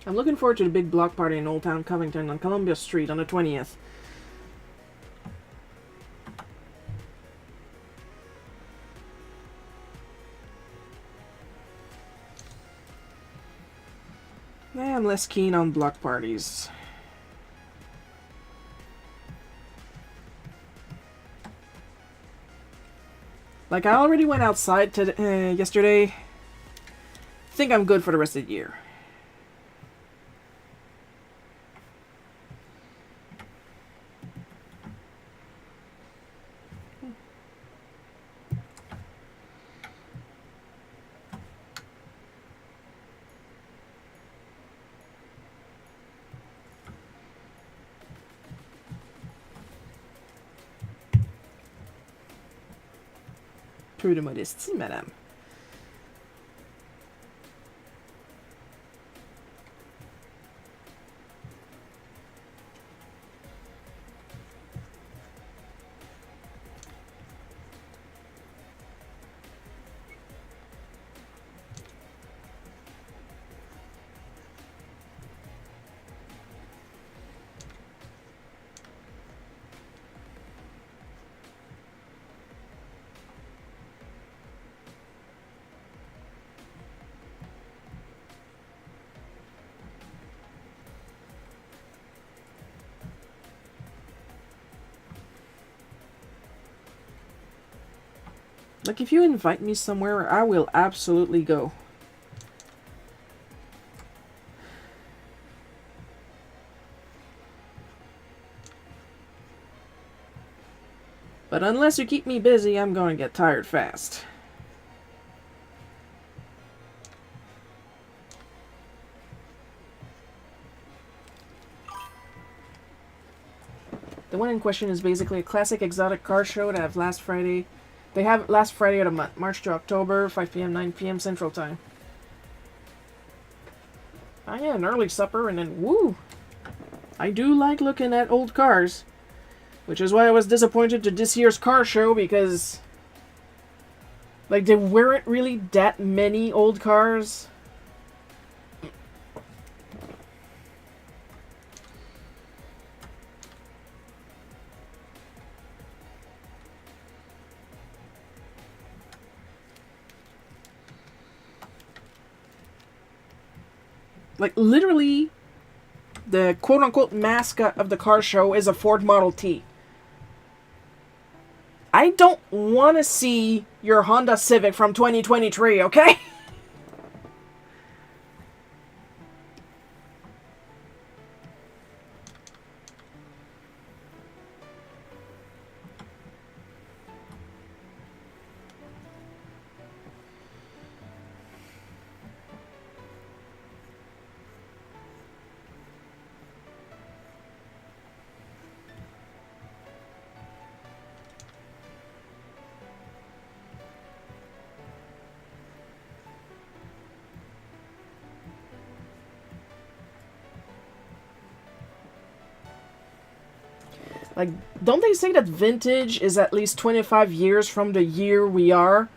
I'm looking forward to the big block party in Old Town Covington on Columbia Street on the 20th. I'm less keen on block parties. Like, I already went outside yesterday. Think I'm good for the rest of the year. Peu de modestie, madame. Like, if you invite me somewhere, I will absolutely go. But unless you keep me busy, I'm going to get tired fast. The one in question is basically a classic exotic car show that have last Friday. They have last Friday of the month, March to October, 5 p.m., 9 p.m. Central Time. I had an early supper, and then woo! I do like looking at old cars, which is why I was disappointed to this year's car show, because like there weren't really that many old cars. Like, literally, the quote-unquote mascot of the car show is a Ford Model T. I don't want to see your Honda Civic from 2023, okay? Like, don't they say that vintage is at least 25 years from the year we are?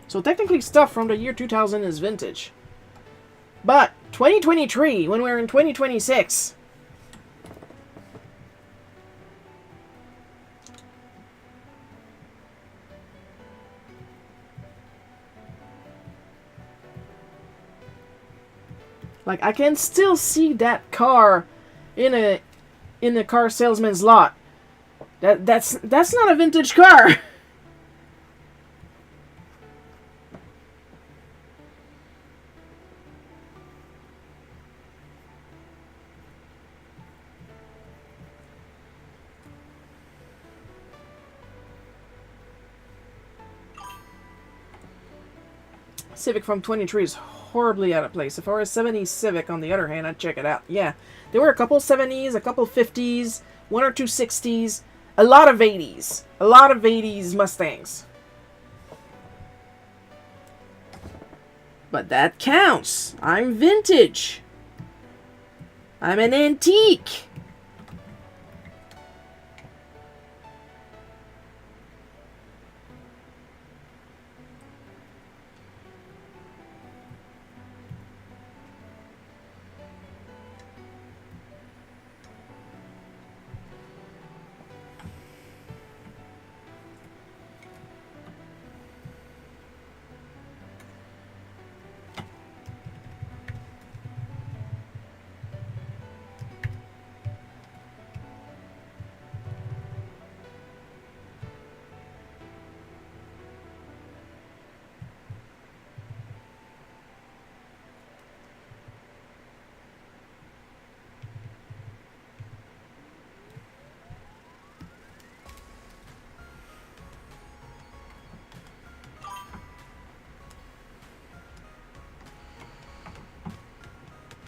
So technically stuff from the year 2000 is vintage. But 2023, when we're in 2026... Like, I can still see that car in a car salesman's lot. That's not a vintage car. Civic from 23 is horribly out of place. If I were a 70s Civic, on the other hand, I'd check it out. Yeah, there were a couple 70s, a couple 50s, one or two 60s, a lot of 80s. A lot of 80s Mustangs. But that counts. I'm vintage. I'm an antique.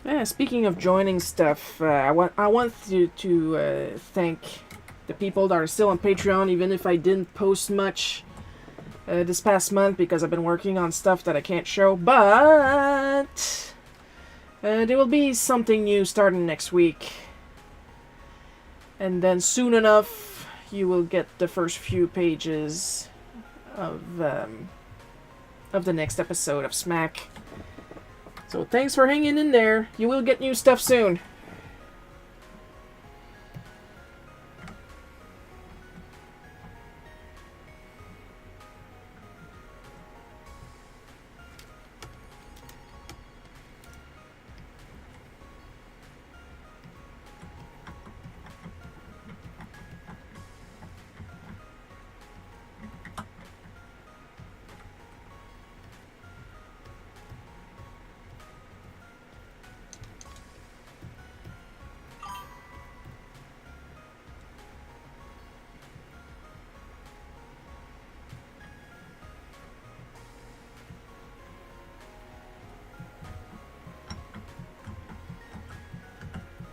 Yeah, speaking of joining stuff, I want to thank the people that are still on Patreon, even if I didn't post much this past month because I've been working on stuff that I can't show. But there will be something new starting next week, and then soon enough you will get the first few pages of the next episode of Smack. So thanks for hanging in there. You will get new stuff soon.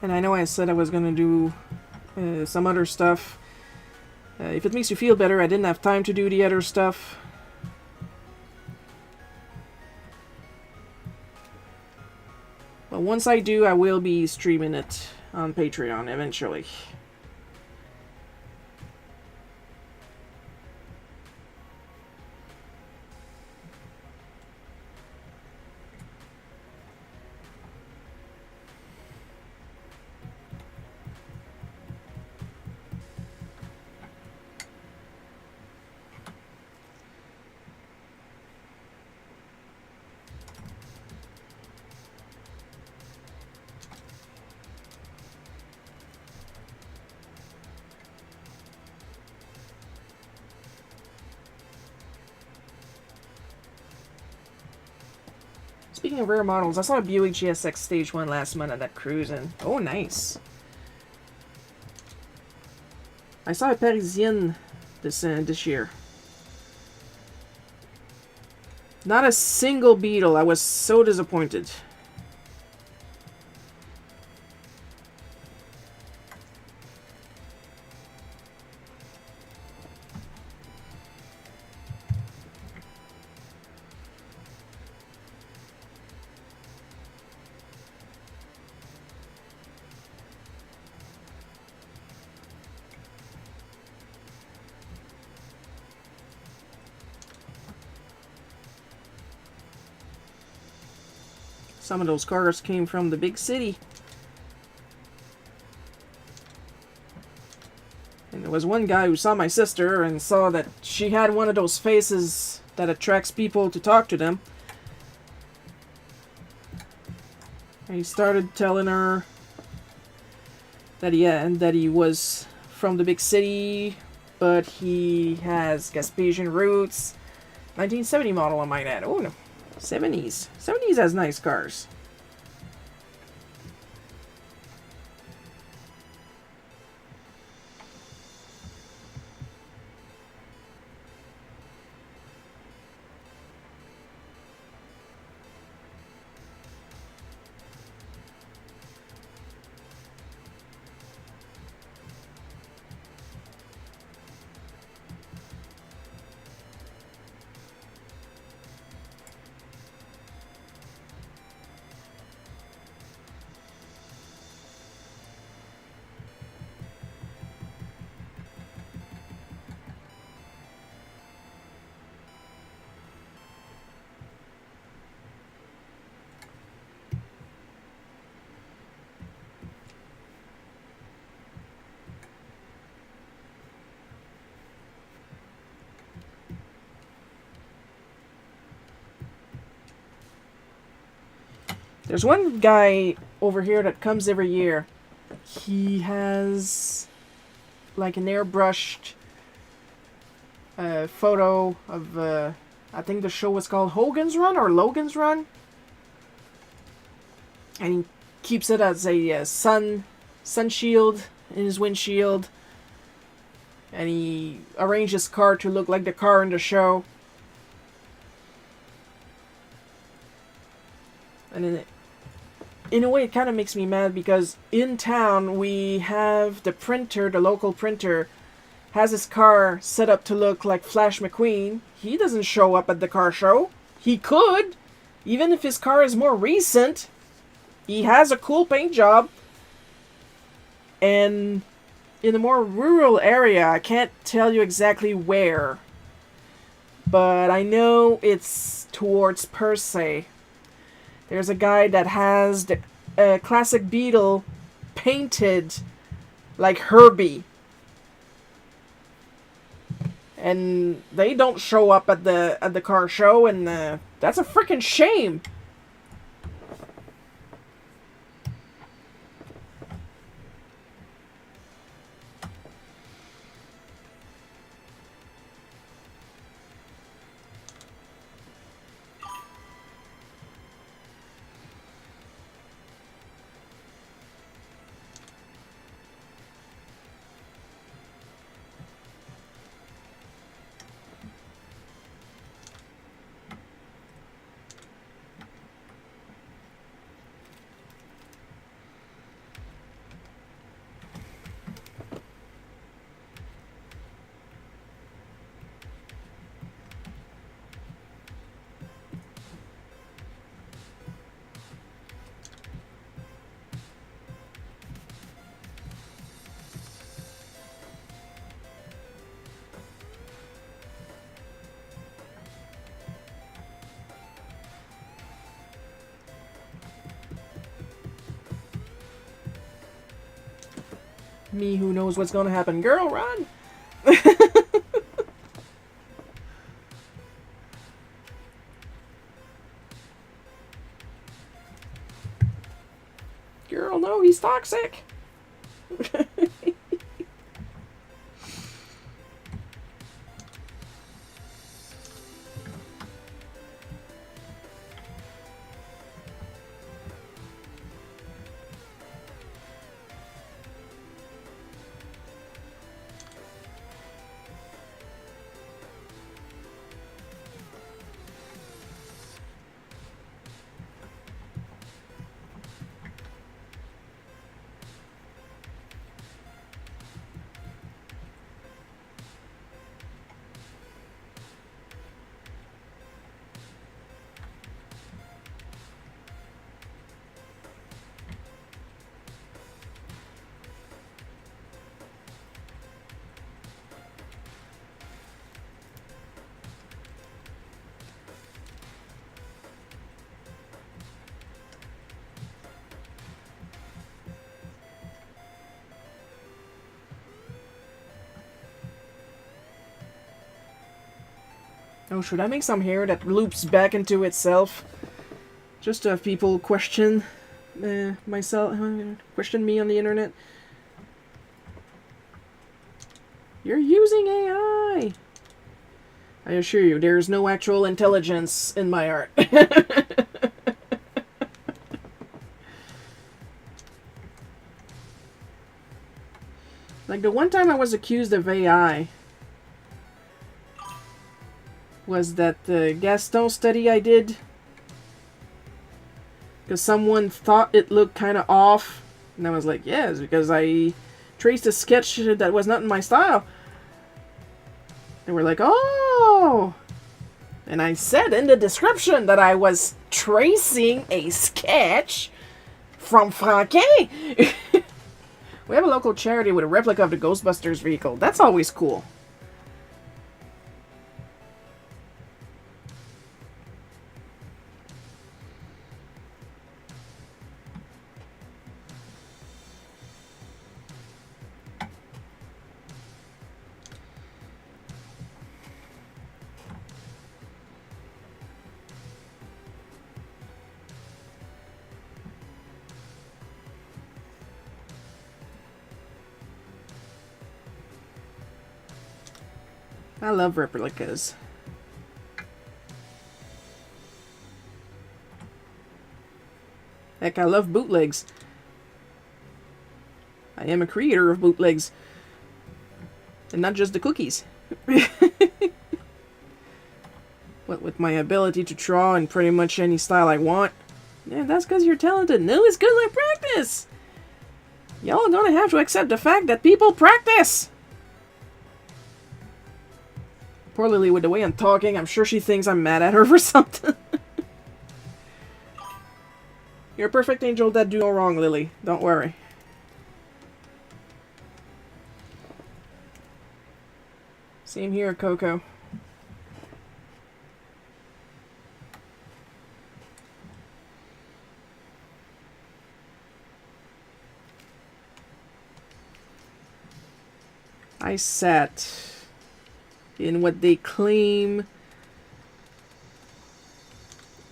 And I know I said I was going to do some other stuff. If it makes you feel better, I didn't have time to do the other stuff. But once I do, I will be streaming it on Patreon eventually. Speaking of rare models, I saw a Buick GSX Stage 1 last month at that cruise, and oh, nice. I saw a Parisienne this year. Not a single Beetle. I was so disappointed. Some of those cars came from the big city. And there was one guy who saw my sister and saw that she had one of those faces that attracts people to talk to them. And he started telling her that he was from the big city, but he has Gaspesian roots. 1970 model, I might add. Oh no, 70s. 70s has nice cars. There's one guy over here that comes every year. He has like an airbrushed photo of, I think the show was called Hogan's Run or Logan's Run. And he keeps it as a sun shield in his windshield. And he arranged his car to look like the car in the show. And in a way, it kind of makes me mad because in town we have the printer, the local printer, has his car set up to look like Flash McQueen. He doesn't show up at the car show. He could, even if his car is more recent. He has a cool paint job. And in a more rural area, I can't tell you exactly where, but I know it's towards Per Se. There's a guy that has the classic Beetle painted like Herbie. And they don't show up at the car show, and that's a freaking shame. Me who knows what's gonna happen. Girl, run! Girl, no, he's toxic! Oh, should I make some hair that loops back into itself? Just to have people question myself, question me on the internet. You're using AI! I assure you, there is no actual intelligence in my art. Like, the one time I was accused of AI was that the Gaston study I did. Because someone thought it looked kind of off. And I was like, yes, because I traced a sketch that was not in my style. They were like, oh! And I said in the description that I was tracing a sketch from Franquet. We have a local charity with a replica of the Ghostbusters vehicle. That's always cool. I love replicas. Heck, I love bootlegs. I am a creator of bootlegs. And not just the cookies. What with my ability to draw in pretty much any style I want. Yeah, that's because you're talented. No, it's because I practice. Y'all are gonna have to accept the fact that people practice. Poor Lily, with the way I'm talking, I'm sure she thinks I'm mad at her for something. You're a perfect angel that do no wrong, Lily. Don't worry. Same here, Coco. I sat in what they claim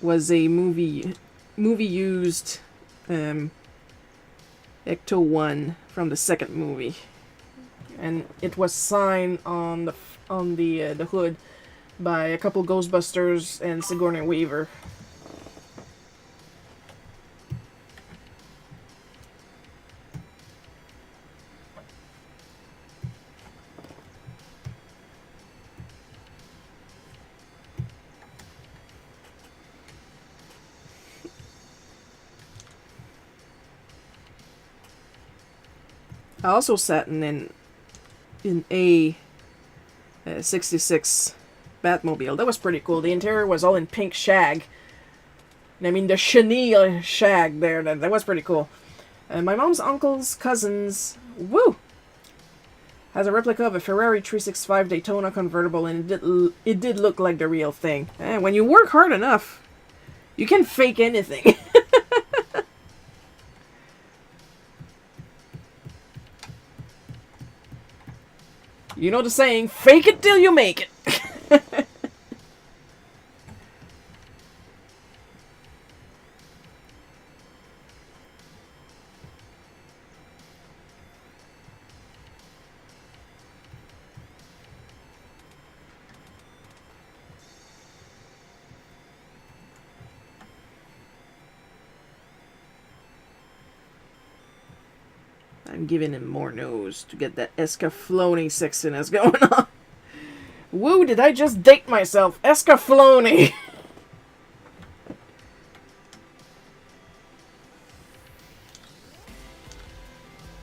was a movie used Ecto 1 from the second movie, and it was signed on the hood by a couple Ghostbusters and Sigourney Weaver. I also sat in a 66 Batmobile. That was pretty cool. The interior was all in pink shag. I mean, the chenille shag there. That was pretty cool. My mom's uncle's cousin's... Woo! Has a replica of a Ferrari 365 Daytona convertible, and it did look like the real thing. When you work hard enough, you can fake anything. You know the saying, fake it till you make it. I'm giving him more nose to get that Escaflowne sexiness going on. Woo, did I just date myself? Escaflowne!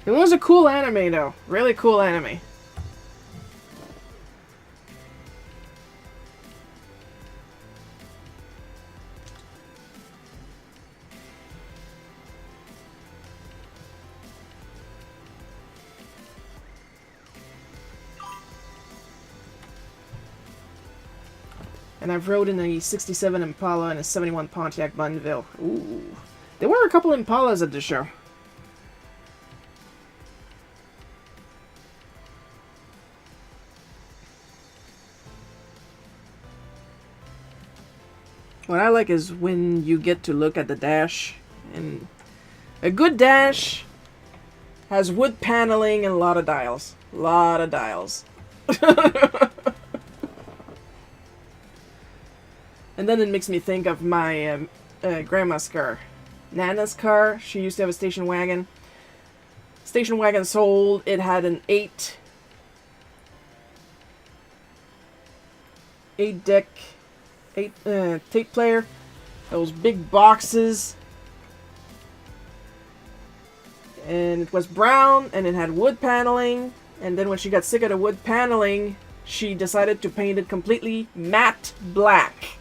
It was a cool anime, though. Really cool anime. And I've rode in a 67 Impala and a 71 Pontiac Bonneville. Ooh. There were a couple Impalas at the show. What I like is when you get to look at the dash, and a good dash has wood paneling and a lot of dials. Lot of dials. And then it makes me think of my grandma's car. Nana's car, she used to have a station wagon. Station wagon sold, it had an 8-deck, tape player. Those big boxes. And it was brown, and it had wood paneling. And then when she got sick of the wood paneling, she decided to paint it completely matte black.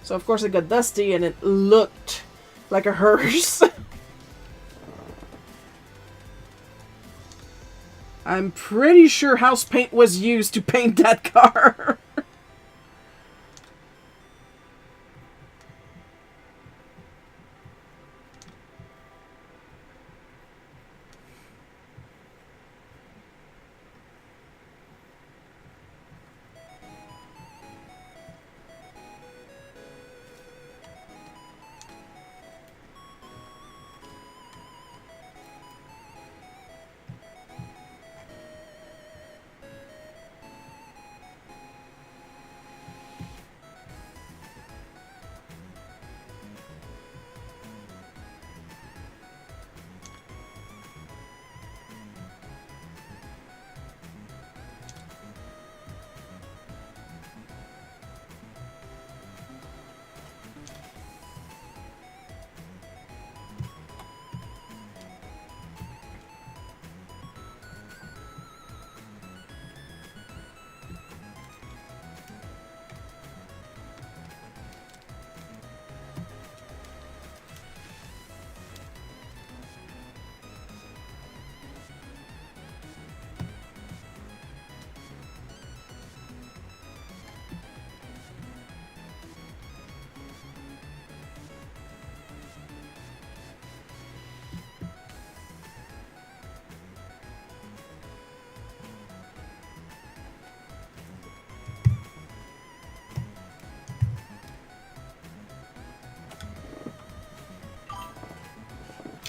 So of course it got dusty, and it looked like a hearse. I'm pretty sure house paint was used to paint that car.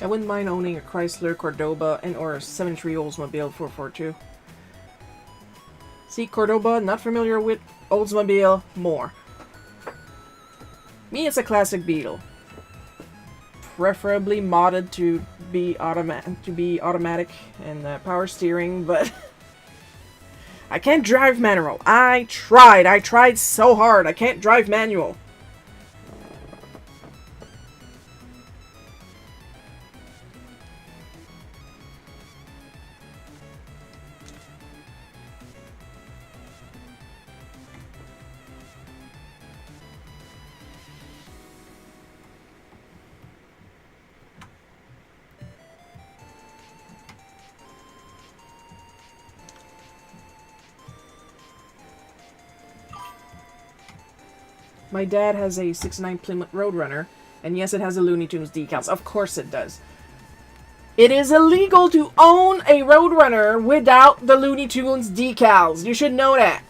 I wouldn't mind owning a Chrysler Cordoba and or a 73 Oldsmobile 442. See, Cordoba, not familiar with Oldsmobile, more. Me, it's a classic Beetle. Preferably modded to be automatic and power steering, but I can't drive manual. I tried so hard. I can't drive manual. My dad has a 69 Plymouth Roadrunner, and yes, it has a Looney Tunes decals. Of course it does. It is illegal to own a Roadrunner without the Looney Tunes decals. You should know that.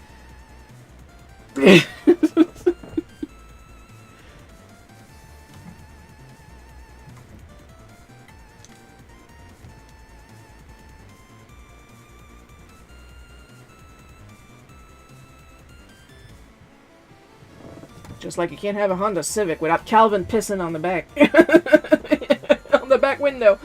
Just like you can't have a Honda Civic without Calvin pissing on the back. On the back window.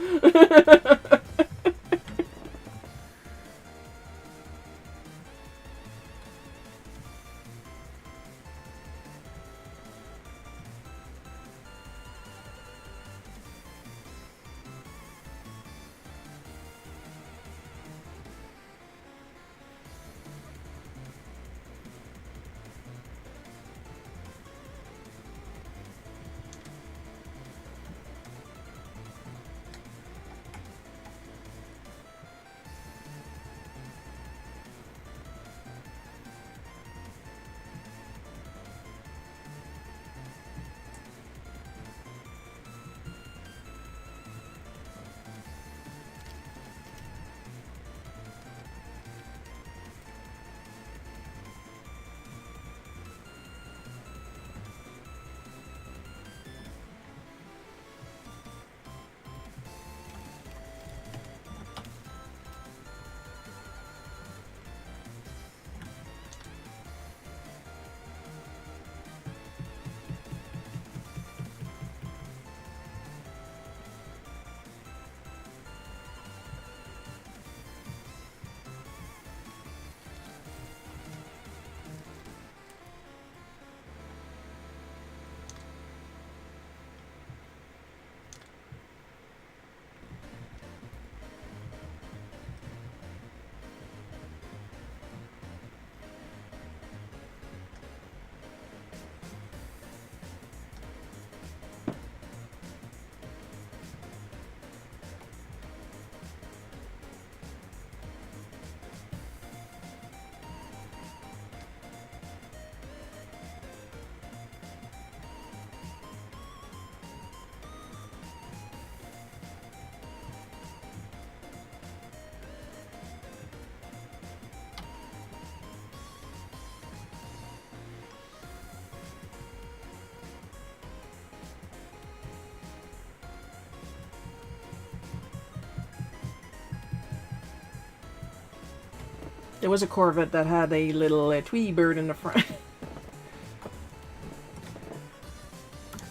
There was a Corvette that had a little Tweety bird in the front.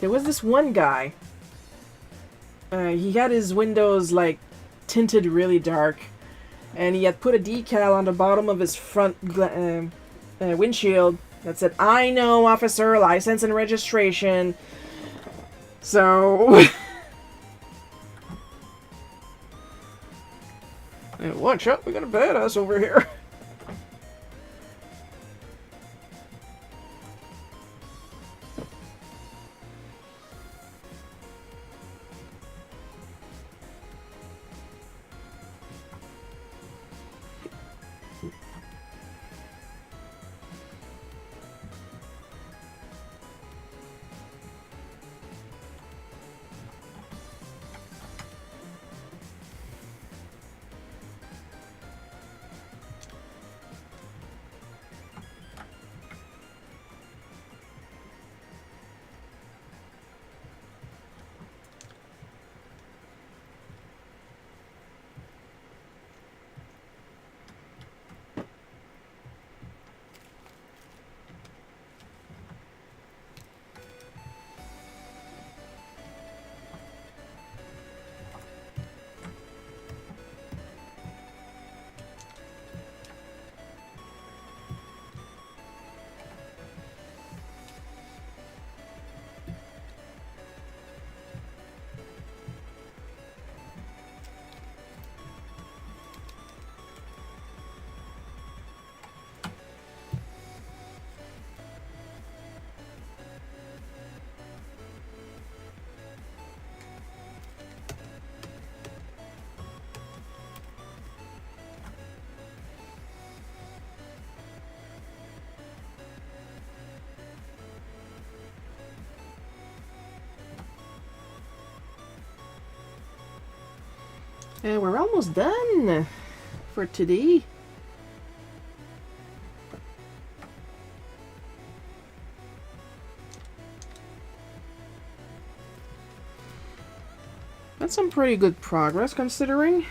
There was this one guy. He had his windows, like, tinted really dark. And he had put a decal on the bottom of his front windshield that said, "I know, officer, license and registration." So... Hey, watch out, we got a badass over here. And we're almost done for today. That's some pretty good progress considering.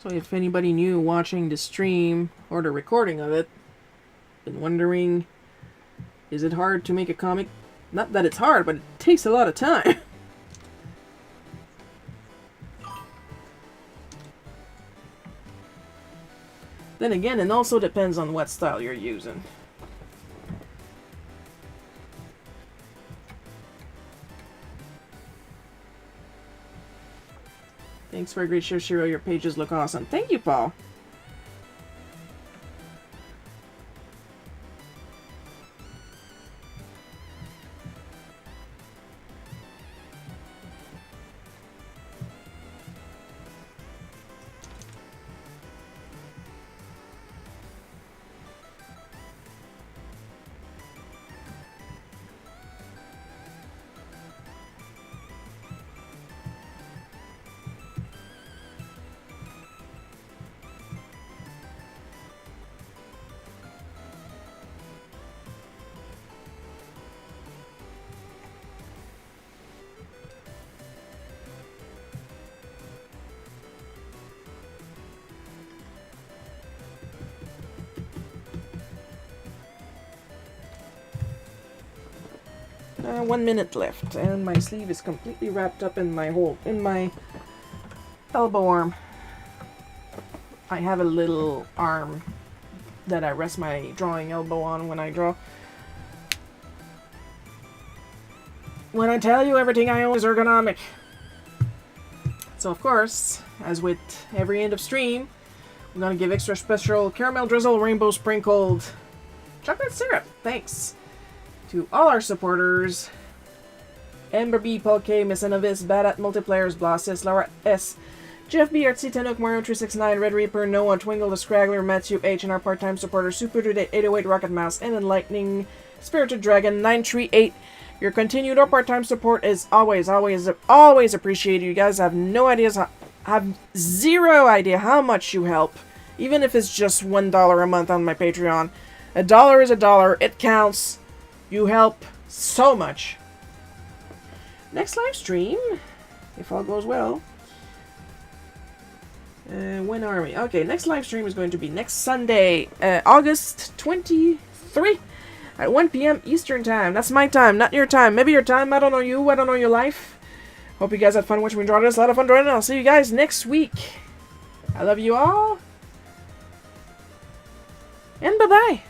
So if anybody new watching the stream or the recording of it, been wondering, is it hard to make a comic? Not that it's hard, but it takes a lot of time. Then again, it also depends on what style you're using. Thanks for a great show, Shiro. Your pages look awesome. Thank you, Paul. One minute left, and my sleeve is completely wrapped up in my elbow arm. I have a little arm that I rest my drawing elbow on when I draw. When I tell you everything I own is ergonomic. So of course, as with every end of stream, I'm gonna give extra special caramel drizzle rainbow sprinkled chocolate syrup. Thanks to all our supporters. Amber B, Paul K, Miss Enovis, Bad at Multiplayers, Blossis, Laura S, Jeff B, Artsy, Tenok, Mario 369, Red Reaper, Noah, Twingle, the Scraggler, Matthew H, and our part-time supporters, Super Dude 808, Rocket Mouse, and Enlightening, Spirited Dragon 938. Your continued or part-time support is always appreciated. You guys have no ideas, have zero idea how much you help. Even if it's just $1 a month on my Patreon. $1 is $1. It counts. You help so much. Next live stream, if all goes well. When are we? Okay, next live stream is going to be next Sunday, August 23 at 1 p.m. Eastern Time. That's my time, not your time. Maybe your time. I don't know you. I don't know your life. Hope you guys had fun watching me draw this. A lot of fun drawing it. I'll see you guys next week. I love you all. And bye-bye.